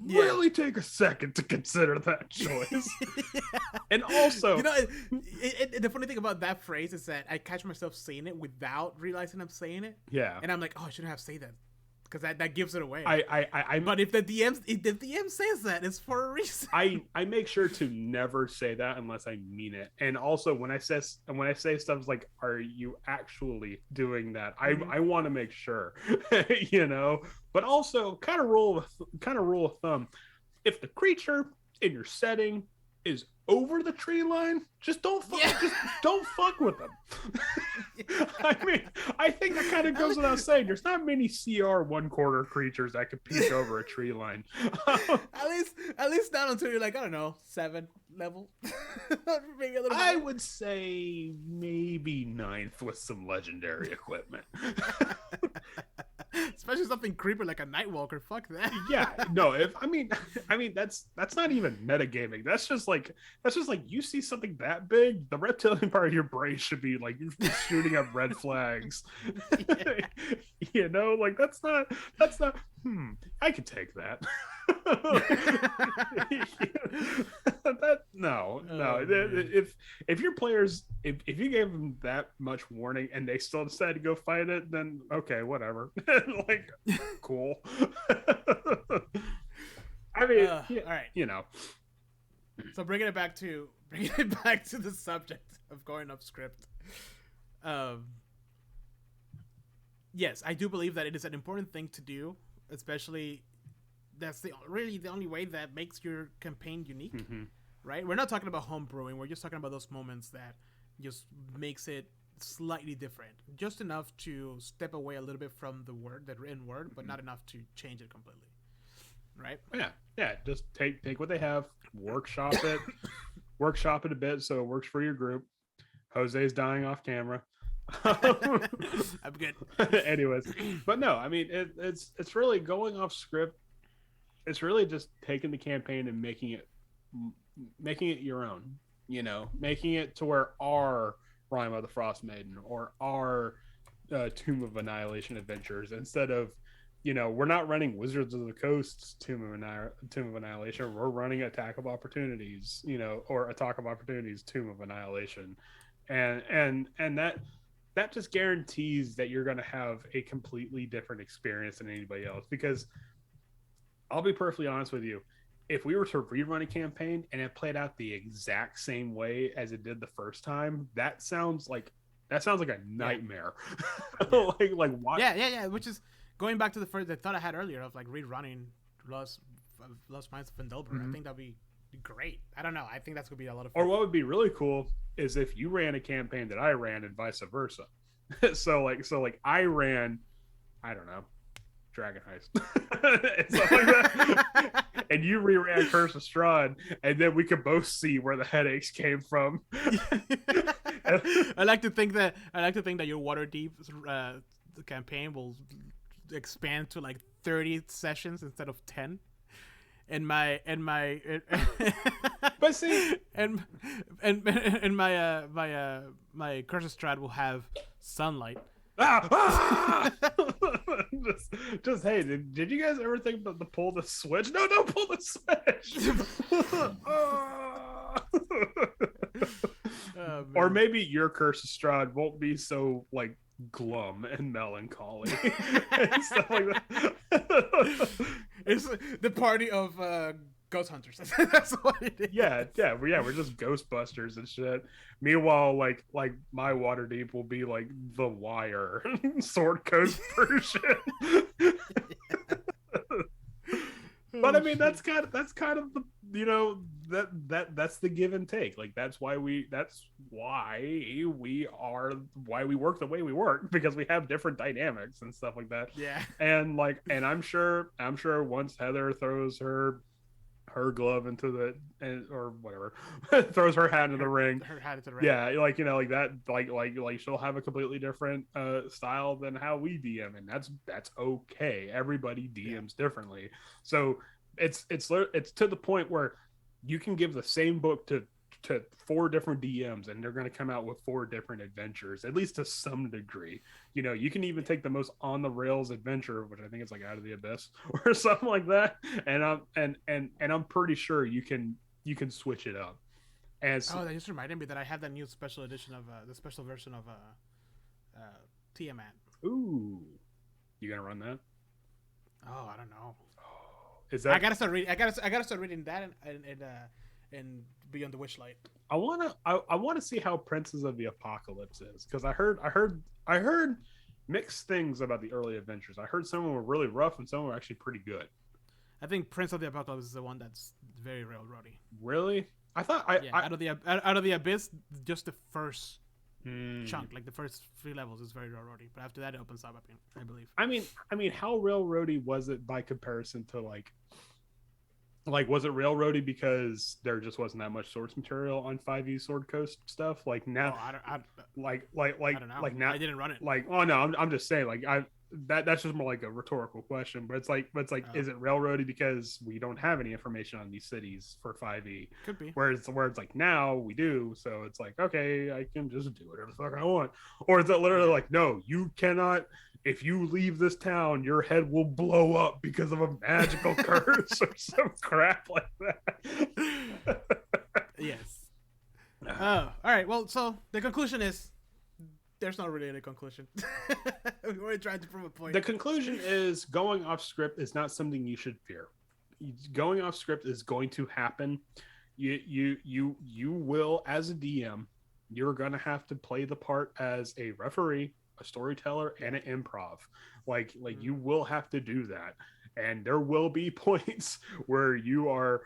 Speaker 1: Yeah. Really take a second to consider that choice. Yeah. And also,
Speaker 2: you know, the funny thing about that phrase is that I catch myself saying it without realizing I'm saying it.
Speaker 1: Yeah.
Speaker 2: And I'm like, oh, I shouldn't have said that. Because that gives it away.
Speaker 1: But
Speaker 2: if the DM says that, it's for a reason.
Speaker 1: I make sure to never say that unless I mean it. And also when I say stuff like, "Are you actually doing that?" I want to make sure, you know. But also, kind of rule of thumb: if the creature in your setting is over the tree line, just don't fuck with them. I mean, I think that kind of goes without saying. There's not many CR 1/4 creatures that could peek over a tree line.
Speaker 2: at least not until you're like, I don't know, 7 level. Maybe a little
Speaker 1: I would say maybe 9th with some legendary equipment.
Speaker 2: Especially something creepy like a Nightwalker. Fuck that.
Speaker 1: Yeah, no. I mean that's not even metagaming. That's just like you see something that big, the reptilian part of your brain should be like shooting up red flags. Yeah. You know, like that's not. I could take that. No. If your players, if you gave them that much warning and they still decide to go fight it, then okay, whatever. Like, cool. I mean,
Speaker 2: all right,
Speaker 1: you know.
Speaker 2: So bringing it back to the subject of going off script. Yes, I do believe that it is an important thing to do, especially that's really the only way that makes your campaign unique. Mm-hmm. Right? We're not talking about home brewing. We're just talking about those moments that just makes it slightly different. Just enough to step away a little bit from the written word, but not enough to change it completely. Right?
Speaker 1: Yeah. Just take what they have, workshop it a bit so it works for your group. Jose's dying off camera.
Speaker 2: I'm good.
Speaker 1: Anyways, but no, I mean it's really going off script. It's really just taking the campaign and making it your own, you know, making it to where our Rime of the Frost Maiden or our Tomb of Annihilation adventures, instead of, you know, we're not running Wizards of the Coast's Tomb of Annihilation. We're running Attack of Opportunities, you know, or Attack of Opportunities Tomb of Annihilation, and that just guarantees that you're going to have a completely different experience than anybody else. Because I'll be perfectly honest with you, if we were to rerun a campaign and it played out the exact same way as it did the first time, that sounds like a nightmare.
Speaker 2: Yeah.
Speaker 1: like why?
Speaker 2: Yeah. Which is going back to the thought I had earlier of like rerunning Lost Minds of Vendelver. Mm-hmm. I think that'd be great. I don't know. I think that's gonna be a lot of
Speaker 1: Or
Speaker 2: fun.
Speaker 1: what would be really cool is if you ran a campaign that I ran and vice versa. so I ran, I don't know, Dragon Heist and stuff like that, and you reran Curse of Strahd, and then we could both see where the headaches came from.
Speaker 2: I like to think that your Waterdeep campaign will expand to like 30 sessions instead of 10.
Speaker 1: But see,
Speaker 2: and my Curse of Strahd will have sunlight.
Speaker 1: just hey, did you guys ever think about to pull the switch? No, don't pull the switch. Or maybe your Curse of Strahd won't be so like glum and melancholy and stuff like that.
Speaker 2: It's the party of ghost hunters. That's what it is.
Speaker 1: Yeah, we're just Ghostbusters and shit. Meanwhile, like my Waterdeep will be like the Wire Sword Coast version. But I mean, that's kind of the, you know, that's the give and take. Like that's why we work the way we work, because we have different dynamics and stuff like that.
Speaker 2: Yeah.
Speaker 1: And I'm sure once Heather throws her glove into the or whatever throws her hat into the ring.
Speaker 2: Her hat into the ring.
Speaker 1: Yeah, like, you know, like that, like she'll have a completely different style than how we DM, and that's okay. Everybody DMs differently. So it's to the point where you can give the same book to 4 different DMs, and they're going to come out with 4 different adventures, at least to some degree. You know, you can even take the most on the rails adventure, which I think is like Out of the Abyss or something like that, and I'm pretty sure you can switch it up. And
Speaker 2: that just reminded me that I have that new special edition of the special version of Tiamat.
Speaker 1: Ooh, you gonna run that?
Speaker 2: Oh, I don't know.
Speaker 1: Is that?
Speaker 2: I gotta start reading. I gotta start reading that and Beyond the Witchlight.
Speaker 1: I wanna see how Princes of the Apocalypse is, because I heard mixed things about the early adventures. I heard some of them were really rough and some of them were actually pretty good.
Speaker 2: I think Prince of the Apocalypse is the one that's very railroady.
Speaker 1: Really? I thought
Speaker 2: Out of the Abyss, just the first chunk, like the first 3 levels, is very railroady. But after that, it opens up, I believe. I
Speaker 1: mean, how railroady was it by comparison to like was it railroady because there just wasn't that much source material on 5e Sword Coast stuff? Like now,
Speaker 2: I don't know.
Speaker 1: Like now,
Speaker 2: I didn't run it.
Speaker 1: Like, oh no, I'm just saying, like that's just more like a rhetorical question, but it's like is it railroady because we don't have any information on these cities for 5e?
Speaker 2: Could be.
Speaker 1: Whereas like now we do, so it's like, okay, I can just do whatever the fuck I want. Or is it literally like, no, you cannot, if you leave this town, your head will blow up because of a magical curse or some crap like that?
Speaker 2: Yes. All right. Well, so the conclusion is there's not really any conclusion. We were trying to prove a point.
Speaker 1: The conclusion is going off script is not something you should fear. Going off script is going to happen. You will, as a DM, you're going to have to play the part as a referee, a storyteller, and an improv. Like you will have to do that, and there will be points where you are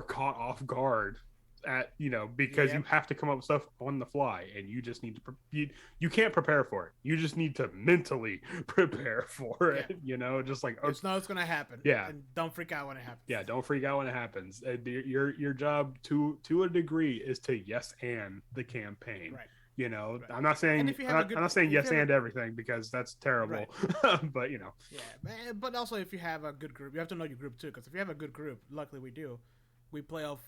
Speaker 1: caught off guard at, you know, because you have to come up with stuff on the fly, and you just need to you can't prepare for it. You just need to mentally prepare for it. You know, just like,
Speaker 2: it's not what's gonna happen. And don't freak out when it happens.
Speaker 1: Don't freak out when it happens. Your job to a degree is to yes and the campaign.
Speaker 2: Right.
Speaker 1: You know, right. I'm not saying I'm not saying yes and everything, because that's terrible. Right. But you know.
Speaker 2: Yeah, but also if you have a good group, you have to know your group too. Because if you have a good group, luckily we do, we play off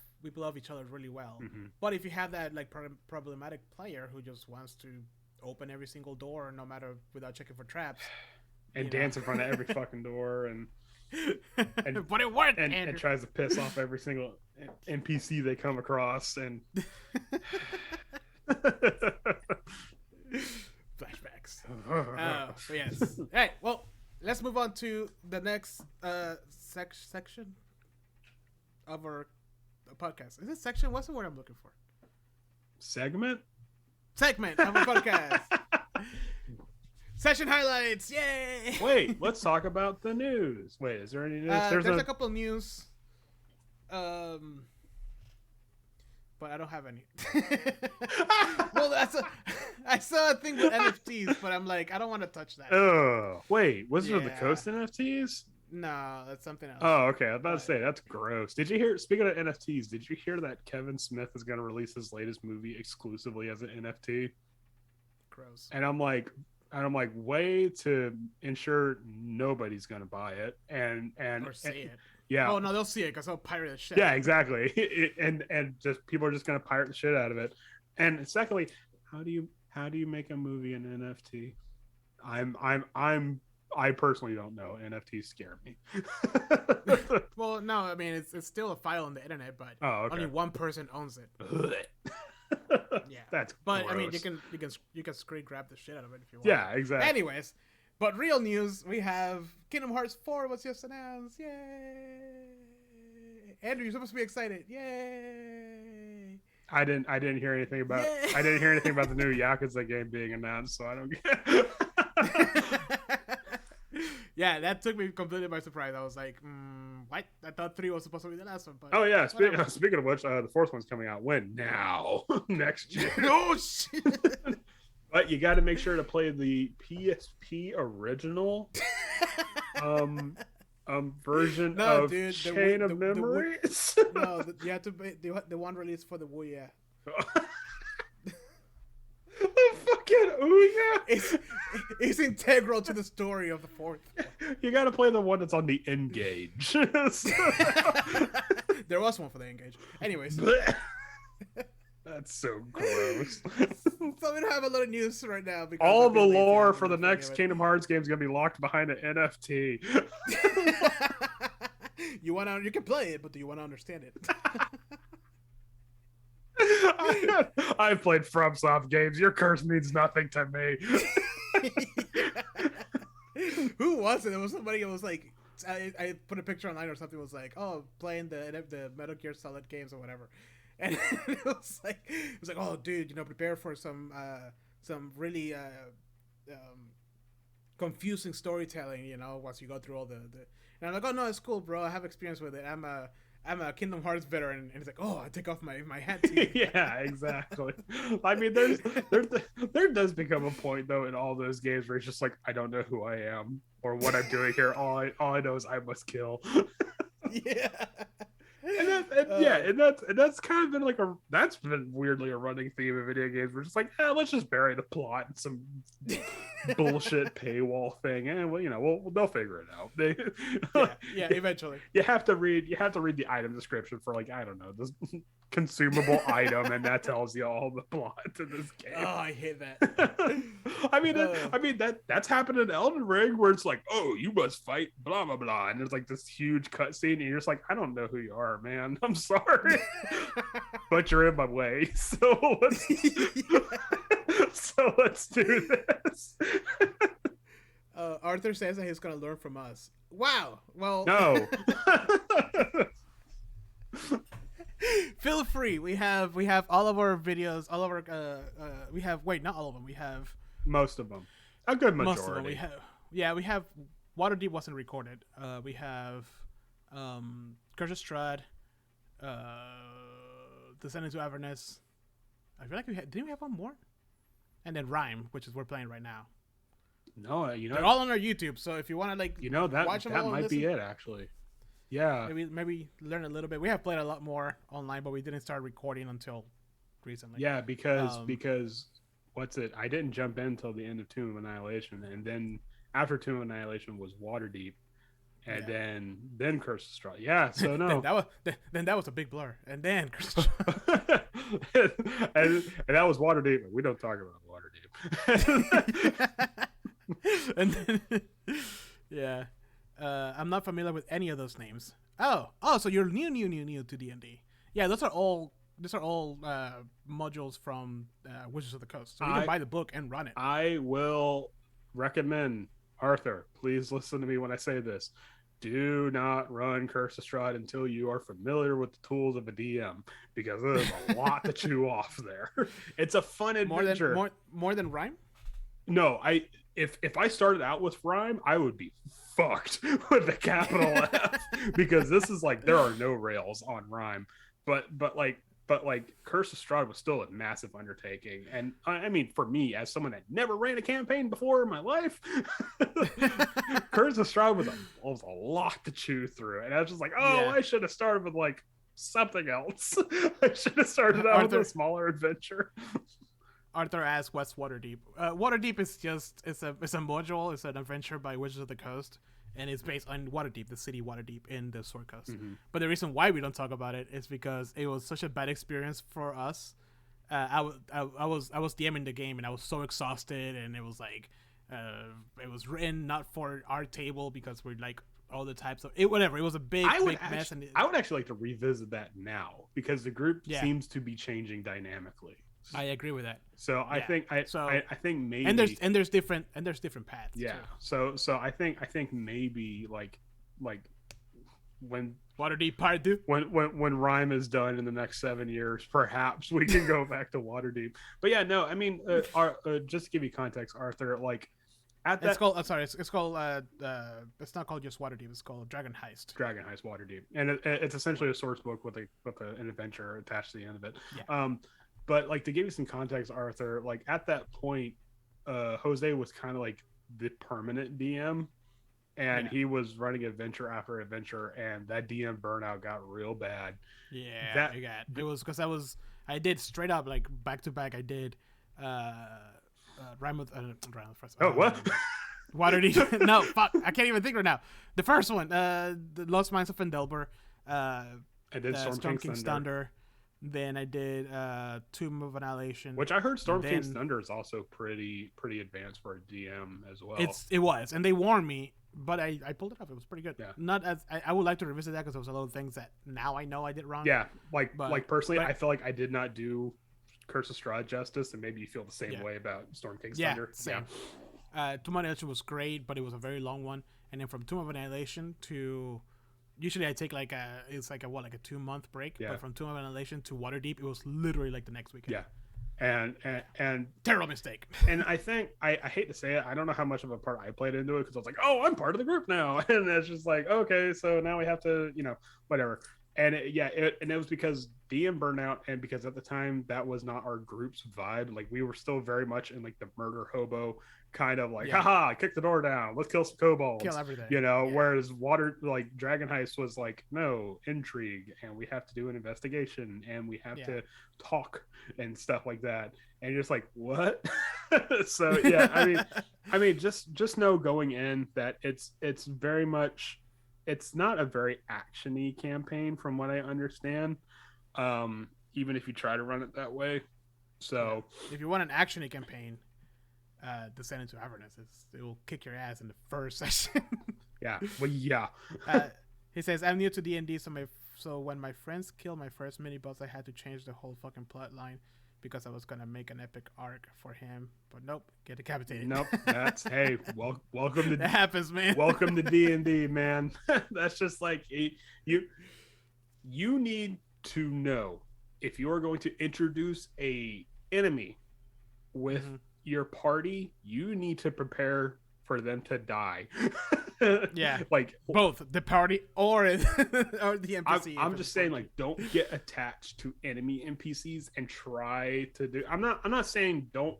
Speaker 2: each other really well. Mm-hmm. But if you have that like problematic player who just wants to open every single door, no matter, without checking for traps,
Speaker 1: and dance in front of every fucking door, and
Speaker 2: but it worked,
Speaker 1: and tries to piss off every single NPC they come across, and
Speaker 2: flashbacks. Yes. All right. Well, let's move on to the next section of our podcast. Is it section? What's the word I'm looking for?
Speaker 1: Segment
Speaker 2: of our podcast. Session highlights. Yay!
Speaker 1: Wait, let's talk about the news. Wait, is there any news?
Speaker 2: There's a couple of news. but I don't have any. Well, I saw a thing with NFTs, but I'm like, I don't want to touch that.
Speaker 1: Oh, wait, Wizard of the Coast NFTs?
Speaker 2: No, that's something else.
Speaker 1: Oh, okay. I was about to say that's gross. Did you hear? Speaking of NFTs, did you hear that Kevin Smith is going to release his latest movie exclusively as an NFT?
Speaker 2: Gross.
Speaker 1: And I'm like, way to ensure nobody's going to buy it and
Speaker 2: or see it.
Speaker 1: Yeah.
Speaker 2: Oh no, they'll see it because they'll pirate the shit.
Speaker 1: Yeah, exactly. And just people are just going to pirate the shit out of it. And secondly, how do you make a movie an NFT? I personally don't know. NFTs scare me.
Speaker 2: Well, no, I mean it's still a file on the internet, but only one person owns it. Yeah,
Speaker 1: that's
Speaker 2: but
Speaker 1: gross.
Speaker 2: I mean you can screen grab the shit out of it if you want.
Speaker 1: Yeah, exactly.
Speaker 2: Anyways, but real news, we have Kingdom Hearts 4 was just announced. Yay! Andrew, you're supposed to be excited. Yay!
Speaker 1: I didn't hear anything about
Speaker 2: Yay!
Speaker 1: I didn't hear anything about the new Yakuza game being announced, so I don't get.
Speaker 2: Yeah, that took me completely by surprise. I was like, what? I thought 3 was supposed to be the last one. But
Speaker 1: oh yeah, speaking of which, the 4th one's coming out when? Now. Next year.
Speaker 2: Oh shit.
Speaker 1: But you got to make sure to play the PSP original version of Chain of Memories.
Speaker 2: No, you have to be the one released for the Wii. Yeah.
Speaker 1: Fucking Ouya!
Speaker 2: It's integral to the story of the 4th.
Speaker 1: You got to play the one that's on the N-Gauge.
Speaker 2: There was one for the N-Gauge. Anyways.
Speaker 1: That's so gross.
Speaker 2: So we don't have a lot of news right now. Because
Speaker 1: all the lore for the next Kingdom Hearts game is going to be locked behind an NFT.
Speaker 2: You can play it, but do you want to understand it?
Speaker 1: I've played FromSoft games. Your curse means nothing to me.
Speaker 2: Who was it? It was somebody who was like, I put a picture online or something. It was like, oh, playing the Metal Gear Solid games or whatever, and it was like, oh, dude, prepare for some really confusing storytelling. Once you go through all the. And I'm like, oh no, it's cool, bro. I have experience with it. I'm a Kingdom Hearts veteran, and it's like, oh, I take off my hat to you.
Speaker 1: Yeah, exactly. I mean, there does become a point though in all those games where it's just like, I don't know who I am or what I'm doing here. All I know is I must kill.
Speaker 2: Yeah.
Speaker 1: And that's kind of been that's been weirdly a running theme of video games. We're just like, let's just bury the plot in some bullshit paywall thing, and they'll figure it out.
Speaker 2: Yeah, eventually.
Speaker 1: You have to read the item description for I don't know, this consumable item, and that tells you all the plot to this game.
Speaker 2: Oh, I hate that.
Speaker 1: I mean that's happened in Elden Ring where it's like, oh, you must fight blah blah blah, and there's this huge cutscene, and you're just like, I don't know who you are, man. I'm sorry, but you're in my way. So let's do this.
Speaker 2: Arthur says that he's gonna learn from us. Wow. Well,
Speaker 1: no.
Speaker 2: Feel free. We have all of our videos, all of our we have not all of them. We have
Speaker 1: most of them. A good majority.
Speaker 2: Most of them. We have Waterdeep wasn't recorded. We have Curse Strahd, Descendants of Avernus. I feel like didn't we have one more? And then Rhyme, which is we're playing right now.
Speaker 1: No,
Speaker 2: they're all on our YouTube. So if you want to watch them,
Speaker 1: that might be it actually. Yeah,
Speaker 2: maybe learn a little bit. We have played a lot more online, but we didn't start recording until recently.
Speaker 1: Yeah, because what's it? I didn't jump in until the end of Tomb of Annihilation, and then after Tomb of Annihilation was Waterdeep, and then Curse of Strahd. Yeah, so no,
Speaker 2: then that was a big blur, and then Curse of Strahd.
Speaker 1: and that was Waterdeep. We don't talk about Waterdeep.
Speaker 2: And then, yeah. I'm not familiar with any of those names. Oh, so you're new to D&D. Yeah, those are all modules from Wizards of the Coast. So you can buy the book and run it.
Speaker 1: I will recommend, Arthur, please listen to me when I say this. Do not run Curse of Strahd until you are familiar with the tools of a DM, because there's a lot to chew off there. It's a fun adventure.
Speaker 2: More than Rhyme?
Speaker 1: No, if I started out with Rhyme, I would be fucked with a capital F, because this is there are no rails on Rhyme, but but like Curse of Strahd was still a massive undertaking, and I mean, for me as someone that never ran a campaign before in my life, Curse of Strahd was a lot to chew through, and I was just like, oh,
Speaker 2: Yeah.
Speaker 1: I should have started with like something else. I should have started out with a smaller adventure.
Speaker 2: Arthur asks, "What's Waterdeep?" Waterdeep is just it's a module. It's an adventure by Wizards of the Coast, and it's based on Waterdeep, the city Waterdeep in the Sword Coast.
Speaker 1: Mm-hmm.
Speaker 2: But the reason why we don't talk about it is because it was such a bad experience for us. I was DMing the game, and I was so exhausted, and it was like it was written not for our table because we're like all the types of it. Whatever, it was a big mess. And
Speaker 1: I would actually like to revisit that now because the group seems to be changing dynamically.
Speaker 2: I agree with that.
Speaker 1: So I think I think maybe
Speaker 2: and there's different paths.
Speaker 1: Yeah.
Speaker 2: Too.
Speaker 1: So I think maybe like when
Speaker 2: Waterdeep Part 2.
Speaker 1: When Rhyme is done in the next 7 years, perhaps we can go back to Waterdeep. But yeah, no, I mean, just to give you context, Arthur, like at that,
Speaker 2: it's called. It's called. It's not called just Waterdeep. It's called Dragon Heist.
Speaker 1: Dragon Heist Waterdeep, and it's essentially a source book with an adventure attached to the end of it.
Speaker 2: Yeah.
Speaker 1: But like to give you some context, Arthur, like at that point, Jose was kind of like the permanent DM, and he was running adventure after adventure, and that DM burnout got real bad.
Speaker 2: Yeah, it was because I did straight up like back to back. I did Rhyme with first.
Speaker 1: Oh, what?
Speaker 2: Waterdeep. No, fuck. I can't even think right now. The first one, the Lost Mines of Fendelber.
Speaker 1: I did Storm King's Thunder.
Speaker 2: Then I did Tomb of Annihilation,
Speaker 1: which I heard Storm King's Thunder is also pretty advanced for a DM as well.
Speaker 2: It was, and they warned me, but I pulled it up. It was pretty good.
Speaker 1: Yeah.
Speaker 2: Not as I would like to revisit that because there was a lot of things that now I know I did wrong.
Speaker 1: Yeah, like personally, I feel like I did not do Curse of Strahd justice, and maybe you feel the same way about Storm King's Thunder.
Speaker 2: Same. Tomb of Annihilation was great, but it was a very long one. And then from Tomb of Annihilation to usually I take like a 2-month break.
Speaker 1: Yeah.
Speaker 2: But from Tomb of Annihilation to Waterdeep, it was literally like the next weekend.
Speaker 1: Yeah. And
Speaker 2: terrible mistake.
Speaker 1: And I think I hate to say it, I don't know how much of a part I played into it because I was like, oh, I'm part of the group now, and it's just like, okay, so now we have to, whatever. And it was because DM burnout, and because at the time that was not our group's vibe. Like we were still very much in like the murder hobo kind of like, haha, kick the door down, let's kill some kobolds,
Speaker 2: kill everything.
Speaker 1: Whereas Dragon Heist was like, no, intrigue, and we have to do an investigation, and we have to talk and stuff like that. And you're just like, what? So yeah, I mean, just know going in that it's very much. It's not a very action-y campaign from what I understand, even if you try to run it that way. So
Speaker 2: if you want an action-y campaign, Descend into Avernus, it will kick your ass in the first session.
Speaker 1: Yeah. Well, yeah.
Speaker 2: He says, I'm new to D&D, so when my friends killed my first mini-boss, I had to change the whole fucking plot line because I was going to make an epic arc for him. But nope, get decapitated.
Speaker 1: Nope, that's, hey, welcome to...
Speaker 2: That happens, man.
Speaker 1: Welcome to D&D, man. That's just like, you need to know if you are going to introduce a enemy with your party, you need to prepare for them to die.
Speaker 2: Yeah,
Speaker 1: like
Speaker 2: both the party or the NPC.
Speaker 1: I'm just saying, like, don't get attached to enemy NPCs and try to do. I'm not saying don't.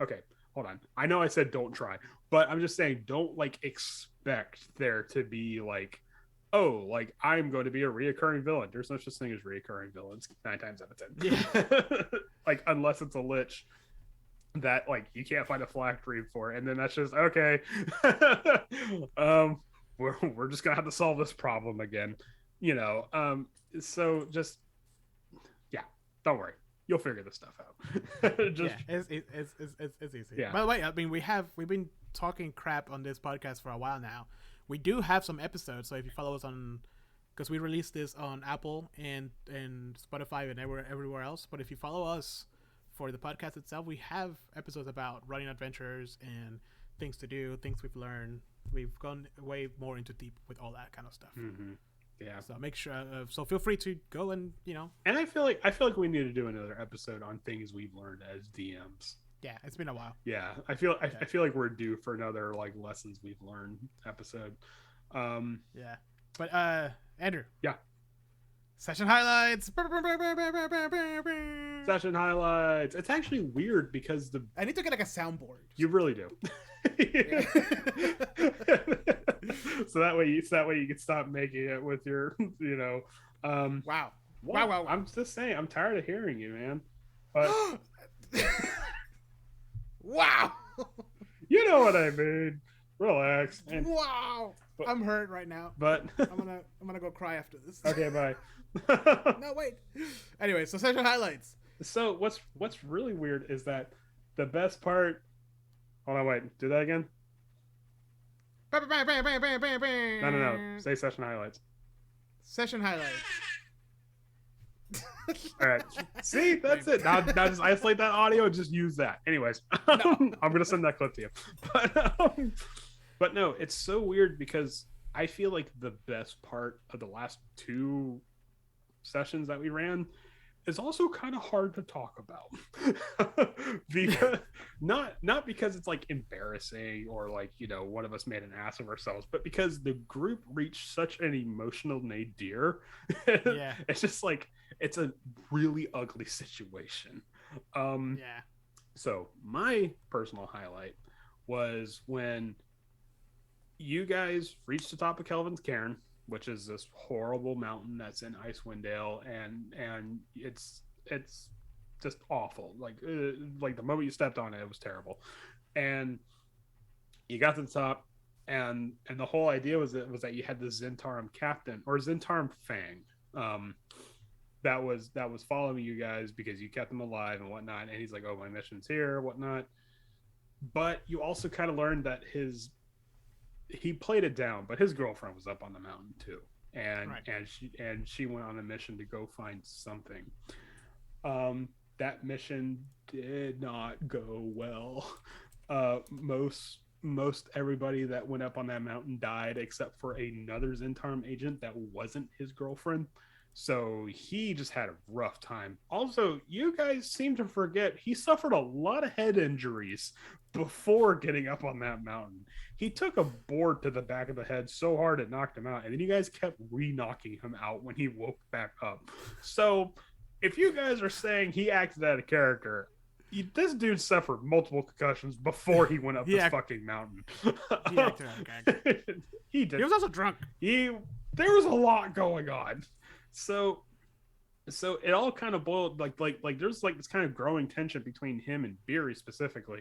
Speaker 1: Okay, hold on. I know I said don't try, but I'm just saying don't like expect there to be like, oh, like I'm going to be a reoccurring villain. There's no such thing as reoccurring villains 9 times out of 10.
Speaker 2: Yeah.
Speaker 1: Like unless it's a lich that like you can't find a phylactery for, and then that's just okay. We're just gonna have to solve this problem again, so just don't worry, you'll figure this stuff out.
Speaker 2: It's easy.
Speaker 1: Yeah.
Speaker 2: By the way, I mean we've been talking crap on this podcast for a while now. We do have some episodes, so if you follow us on, because we released this on Apple and Spotify and everywhere else, but if you follow us for the podcast itself, we have episodes about running adventures and things to do, things we've learned. We've gone way more into deep with all that kind of stuff.
Speaker 1: Mm-hmm. Yeah.
Speaker 2: So make sure. So feel free to go and
Speaker 1: And I feel like we need to do another episode on things we've learned as DMs.
Speaker 2: Yeah, it's been a while.
Speaker 1: Yeah, I feel like we're due for another like lessons we've learned episode.
Speaker 2: Yeah, but Andrew.
Speaker 1: Yeah.
Speaker 2: Session highlights.
Speaker 1: Session highlights. It's actually weird because
Speaker 2: I need to get like a soundboard.
Speaker 1: you really do. So that way you can stop making it with your,
Speaker 2: Wow.
Speaker 1: What?
Speaker 2: Wow.
Speaker 1: I'm just saying, I'm tired of hearing you, man. But
Speaker 2: Wow.
Speaker 1: you know what I mean. Relax.
Speaker 2: Wow. I'm hurt right now.
Speaker 1: But
Speaker 2: I'm gonna go cry after this.
Speaker 1: okay, bye.
Speaker 2: No, wait. Anyway, so session highlights.
Speaker 1: So what's really weird is that the best part. Hold on, wait. Do that again. No. Say session highlights.
Speaker 2: Session highlights.
Speaker 1: All right. See, that's it. Now just isolate that audio and just use that. Anyways, I'm gonna send that clip to you. But no, it's so weird because I feel like the best part of the last two sessions that we ran is also kind of hard to talk about. Because not because it's like embarrassing or like, one of us made an ass of ourselves, but because the group reached such an emotional nadir.
Speaker 2: Yeah.
Speaker 1: It's just like it's a really ugly situation.
Speaker 2: Yeah.
Speaker 1: So my personal highlight was when you guys reached the top of Kelvin's Cairn, which is this horrible mountain that's in Icewind Dale, and it's just awful. Like the moment you stepped on it, it was terrible. And you got to the top, and the whole idea was that you had the Zentarum captain or Zentarum Fang, that was following you guys because you kept him alive and whatnot. And he's like, "Oh, my mission's here, whatnot." But you also kind of learned that he played it down, but his girlfriend was up on the mountain too, and she went on a mission to go find something. That mission did not go well. Most everybody that went up on that mountain died except for another Zentarum agent that wasn't his girlfriend. So he just had a rough time. Also, you guys seem to forget he suffered a lot of head injuries before getting up on that mountain. He took a board to the back of the head so hard it knocked him out, and then you guys kept re-knocking him out when he woke back up. So if you guys are saying he acted out of character, this dude suffered multiple concussions before he went up this fucking mountain.
Speaker 2: He acted out of character.
Speaker 1: He did.
Speaker 2: He was also drunk.
Speaker 1: There was a lot going on. So it all kind of boiled like there's like this kind of growing tension between him and Beery specifically.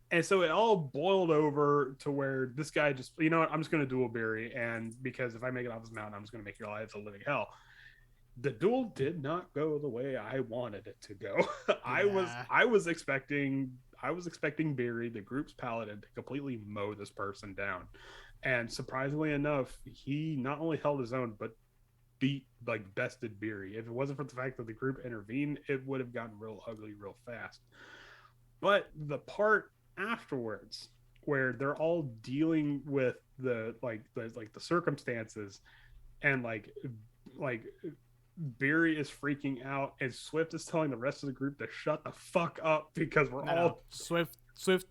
Speaker 1: And so it all boiled over to where this guy just, you know what, I'm just going to duel Beery. And because if I make it off this mountain, I'm just going to make your lives a living hell. The duel did not go the way I wanted it to go. Yeah. I was expecting Beery, the group's paladin, to completely mow this person down. And surprisingly enough, he not only held his own, but bested Beery. If it wasn't for the fact that the group intervened, it would have gotten real ugly real fast. But the part afterwards where they're all dealing with the circumstances, and like Beery is freaking out and Swift is telling the rest of the group to shut the fuck up because we're all
Speaker 2: Swift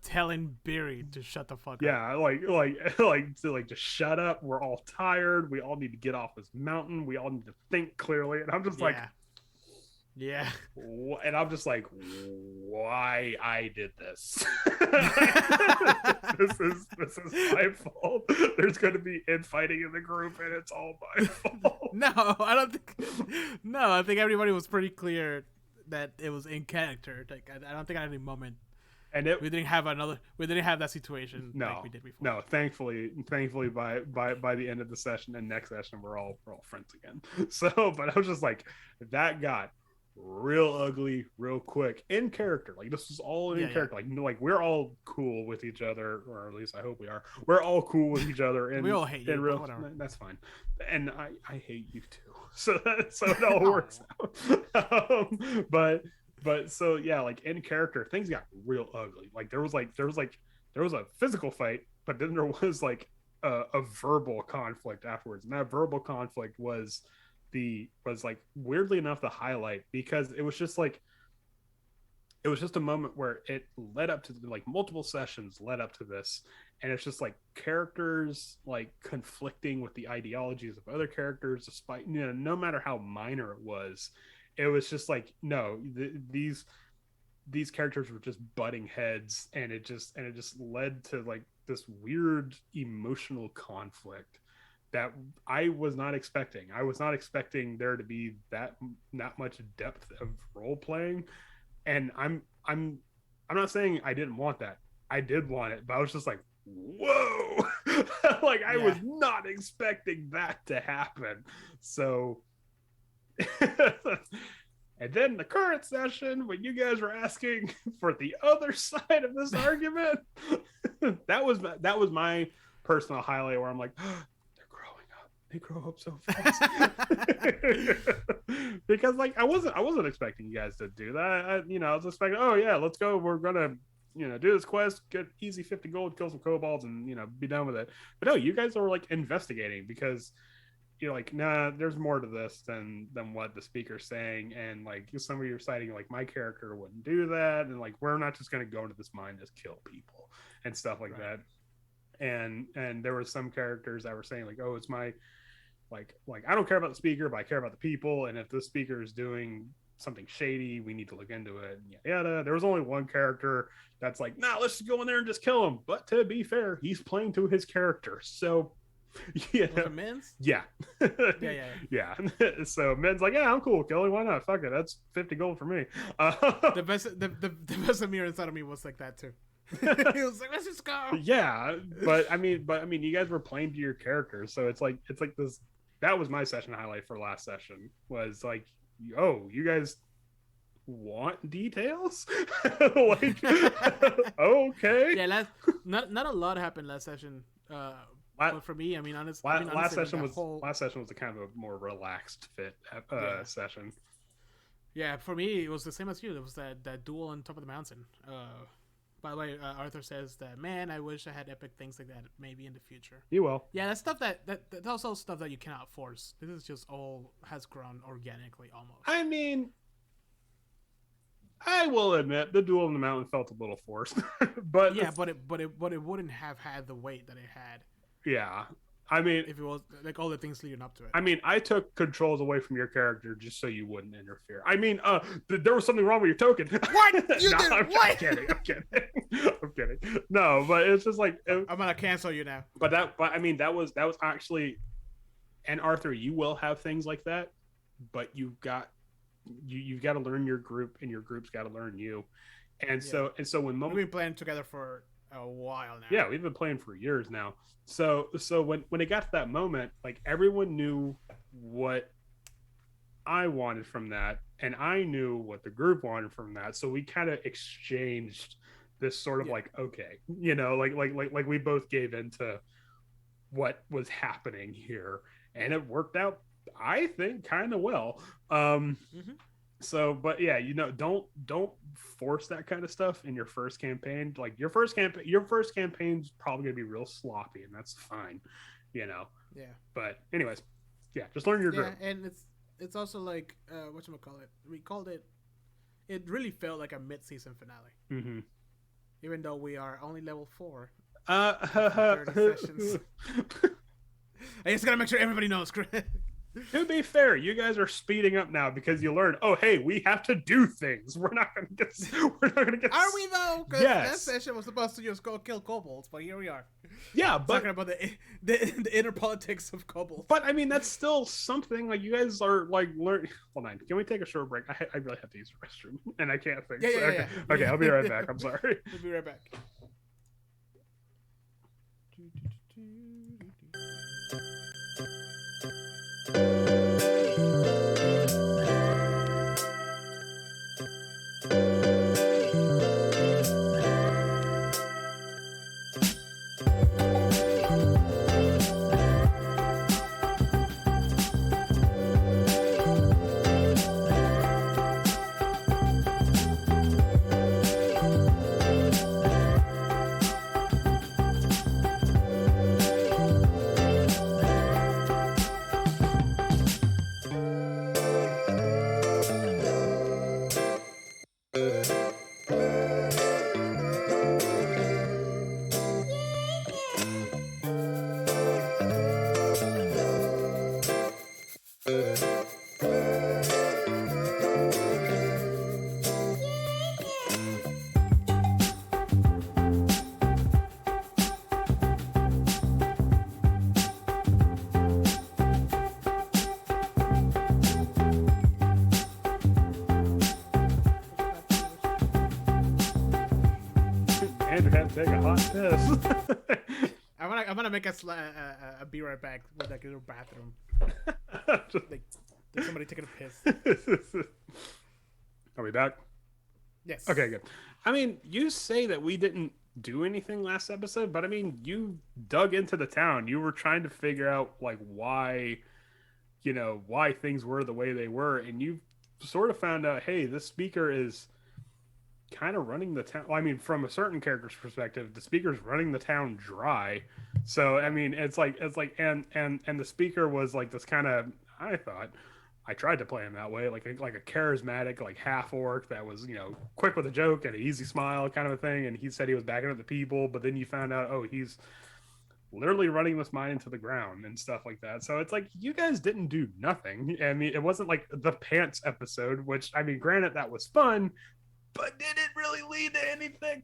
Speaker 2: telling Beery to shut the fuck up.
Speaker 1: Yeah, like just shut up. We're all tired. We all need to get off this mountain. We all need to think clearly. And I'm just
Speaker 2: yeah.
Speaker 1: And I'm just like, why I did this? This is my fault. There's going to be infighting in the group, and it's all my fault.
Speaker 2: I think everybody was pretty clear that it was in character. Like I don't think at any moment. And we didn't have that situation like we did before.
Speaker 1: No, thankfully by the end of the session and next session we're all friends again. So, but I was just like, that got real ugly real quick in character. Like this was all in character. Like we're all cool with each other, or at least I hope we are. We're all cool with each other, and
Speaker 2: we all hate you.
Speaker 1: Real, whatever. That's fine. And I hate you too. So it all works out. But so yeah, like in character, things got real ugly. Like there was a physical fight, but then there was like a verbal conflict afterwards, and that verbal conflict was like weirdly enough the highlight, because it was just like it was just a moment where it led up to like multiple sessions led up to this, and it's just like characters like conflicting with the ideologies of other characters, despite, you know, no matter how minor it was just like, no, these characters were just butting heads, and it just led to like this weird emotional conflict that I was not expecting. I was not expecting there to be that much depth of role playing, and I'm not saying I didn't want that. I did want it, but I was just like, whoa, like I was not expecting that to happen. So, and then the current session, when you guys were asking for the other side of this argument, that was my personal highlight where I'm like, they grow up so fast. Because like I wasn't expecting you guys to do that. I was expecting, oh yeah, let's go, we're gonna, do this quest, get easy 50 gold, kill some kobolds, and be done with it. But no, you guys are like investigating, because you're like, nah, there's more to this than what the speaker's saying. And like some of you are citing like, my character wouldn't do that, and like, we're not just going to go into this mine and just kill people and stuff like that. And there were some characters that were saying like, oh, it's my like I don't care about the speaker, but I care about the people, and if the speaker is doing something shady, we need to look into it, and yada yada. There was only one character that's like, nah, let's just go in there and just kill him. But to be fair, he's playing to his character, so yeah.
Speaker 2: Was it Men's?
Speaker 1: Yeah. Yeah. So Men's like, yeah, I'm cool killing, why not, fuck it, that's 50 gold for me.
Speaker 2: The best Amir inside of me was like that too. He was like, let's just go.
Speaker 1: Yeah, but I mean you guys were playing to your characters, so it's like this. That was my session highlight for last session, was like, oh, you guys want details? Like, okay.
Speaker 2: Yeah, not a lot happened last session. But for me, I mean, honestly,
Speaker 1: last session was a kind of a more relaxed fit session.
Speaker 2: Yeah, for me, it was the same as you. It was that duel on top of the mountain. By the way, Arthur says that, man, I wish I had epic things like that maybe in the future.
Speaker 1: You will.
Speaker 2: Yeah, that's stuff that's also stuff that you cannot force. This is just all has grown organically almost.
Speaker 1: I mean, I will admit the duel on the mountain felt a little forced, but
Speaker 2: yeah, but it wouldn't have had the weight that it had.
Speaker 1: Yeah. I mean,
Speaker 2: if it was like all the things leading up to it.
Speaker 1: I mean, I took controls away from your character just so you wouldn't interfere. I mean, there was something wrong with your token.
Speaker 2: What? You did what?
Speaker 1: I'm kidding. I'm kidding. No, but it's just like,
Speaker 2: I'm gonna cancel you now.
Speaker 1: But I mean, that was actually, and Arthur, you will have things like that, but you've got to learn your group, and your group's got to learn you, and so when
Speaker 2: we've been playing together for a while now.
Speaker 1: Yeah, we've been playing for years now. So when it got to that moment, like, everyone knew what I wanted from that, and I knew what the group wanted from that. So we kind of exchanged this sort of like, okay, like we both gave into what was happening here, and it worked out, I think, kind of well. So, but yeah, don't force that kind of stuff in your first campaign. Like, your first campaign's probably gonna be real sloppy, and that's fine, Yeah. But anyways, yeah, just learn your group.
Speaker 2: Yeah, and it's also like whatchamacallit, we called it. It really felt like a mid-season finale.
Speaker 1: Mm-hmm.
Speaker 2: Even though we are only level 4.
Speaker 1: 30
Speaker 2: sessions. I just gotta make sure everybody knows.
Speaker 1: To be fair, you guys are speeding up now because you learned, oh, hey, we have to do things. We're not gonna get.
Speaker 2: Are we though? Because
Speaker 1: yes.
Speaker 2: That session was supposed to just go kill kobolds, but here we are.
Speaker 1: Yeah, but
Speaker 2: talking about the inner politics of kobolds.
Speaker 1: But I mean, that's still something. Like, you guys are like learning. Hold on, can we take a short break? I really have to use the restroom, and I can't think.
Speaker 2: Yeah.
Speaker 1: Okay, I'll be right back. I'm sorry.
Speaker 2: We'll be right back.
Speaker 1: Andrew had to take a hot piss.
Speaker 2: I'm gonna make a be right back with like a little bathroom. Like somebody taking a piss.
Speaker 1: Are we back?
Speaker 2: Yes.
Speaker 1: Okay, good. I mean, you say that we didn't do anything last episode, but I mean, you dug into the town. You were trying to figure out like why things were the way they were, and you sort of found out, hey, this speaker is kind of running the town. Well, I mean, from a certain character's perspective, the speaker's running the town dry. So I mean, it's like and the speaker was like this kind of, I tried to play him that way, like a charismatic, like half orc that was, quick with a joke and an easy smile kind of a thing. And he said he was backing up the people, but then you found out, oh, he's literally running this mine into the ground and stuff like that. So it's like, you guys didn't do nothing. I mean, it wasn't like the pants episode, which, I mean, granted, that was fun, but did it really lead to anything?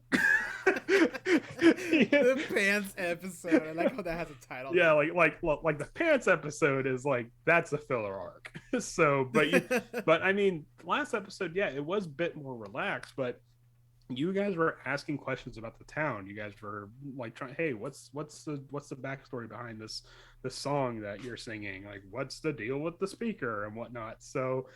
Speaker 2: The pants episode. I like how that has a title.
Speaker 1: Yeah, like the pants episode is like, that's a filler arc. So, but I mean, last episode, yeah, it was a bit more relaxed, but you guys were asking questions about the town. You guys were like trying, hey, what's the backstory behind this song that you're singing? Like, what's the deal with the speaker and whatnot? So,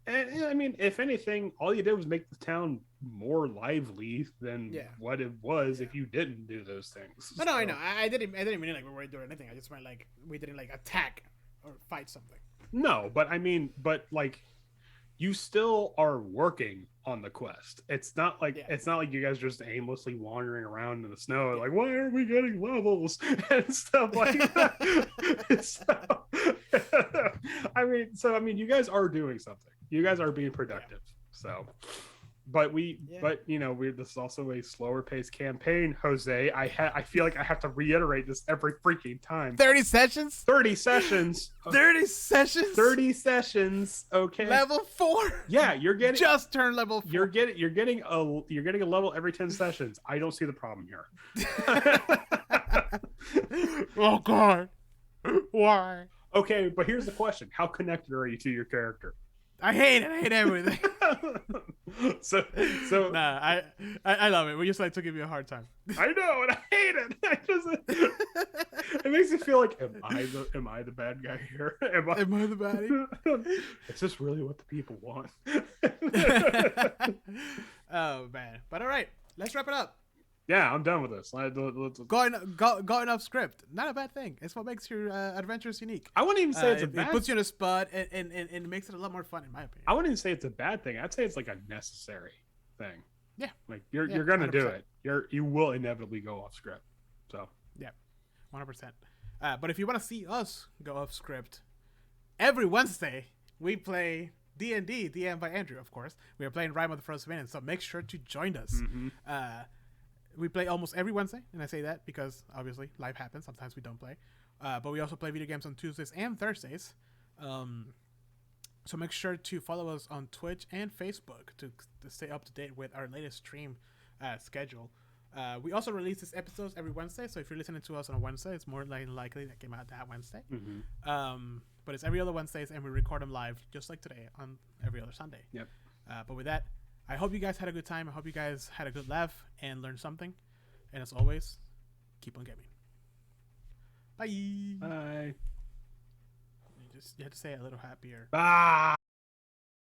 Speaker 1: and I mean, if anything, all you did was make the town more lively than what it was if you didn't do those things.
Speaker 2: No, I know. I didn't mean like we weren't doing anything. I just meant like we didn't like attack or fight something.
Speaker 1: No, but I mean, like, you still are working on the quest. It's not like you guys are just aimlessly wandering around in the snow like, why aren't we getting levels and stuff like that. I mean, you guys are doing something. You guys are being productive. So, but this is also a slower paced campaign, Jose. I feel like I have to reiterate this every freaking time.
Speaker 2: 30 sessions.
Speaker 1: 30 sessions.
Speaker 2: 30 sessions.
Speaker 1: 30 sessions. Okay.
Speaker 2: Level 4.
Speaker 1: Yeah, you're getting
Speaker 2: just turn level 4.
Speaker 1: You're getting a level every 10 sessions. I don't see the problem here.
Speaker 2: Oh God. Why?
Speaker 1: Okay, but here's the question: how connected are you to your character?
Speaker 2: I hate everything.
Speaker 1: so
Speaker 2: nah, I love it. We just like to give you a hard time.
Speaker 1: I know, and I hate it. It makes me feel like, am I the bad guy here? Am I the baddie? Is this really what the people want?
Speaker 2: Oh man! But all right, let's wrap it up.
Speaker 1: Yeah, I'm done with this. Let's...
Speaker 2: Going off script, not a bad thing. It's what makes your adventures unique.
Speaker 1: I wouldn't even say it's a bad.
Speaker 2: It puts you in a spot and it makes it a lot more fun, in my opinion.
Speaker 1: I wouldn't even say it's a bad thing. I'd say it's like a necessary thing.
Speaker 2: Yeah,
Speaker 1: like you're gonna 100%. Do it. You will inevitably go off script. So
Speaker 2: yeah, 100%. But if you want to see us go off script, every Wednesday we play D&D, DM by Andrew, of course. We are playing Rime of the Frozen Minute, so make sure to join us.
Speaker 1: Mm-hmm.
Speaker 2: We play almost every Wednesday, and I say that because obviously life happens. Sometimes we don't play, but we also play video games on Tuesdays and Thursdays. So make sure to follow us on Twitch and Facebook to stay up to date with our latest stream schedule. We also release these episodes every Wednesday, so if you're listening to us on a Wednesday, it's more likely that came out that Wednesday.
Speaker 1: Mm-hmm.
Speaker 2: But it's every other Wednesdays, and we record them live just like today on every other Sunday.
Speaker 1: Yep.
Speaker 2: But with that, I hope you guys had a good time. I hope you guys had a good laugh and learned something. And as always, keep on gaming. Bye.
Speaker 1: Bye.
Speaker 2: You have to say it a little happier.
Speaker 1: Bye.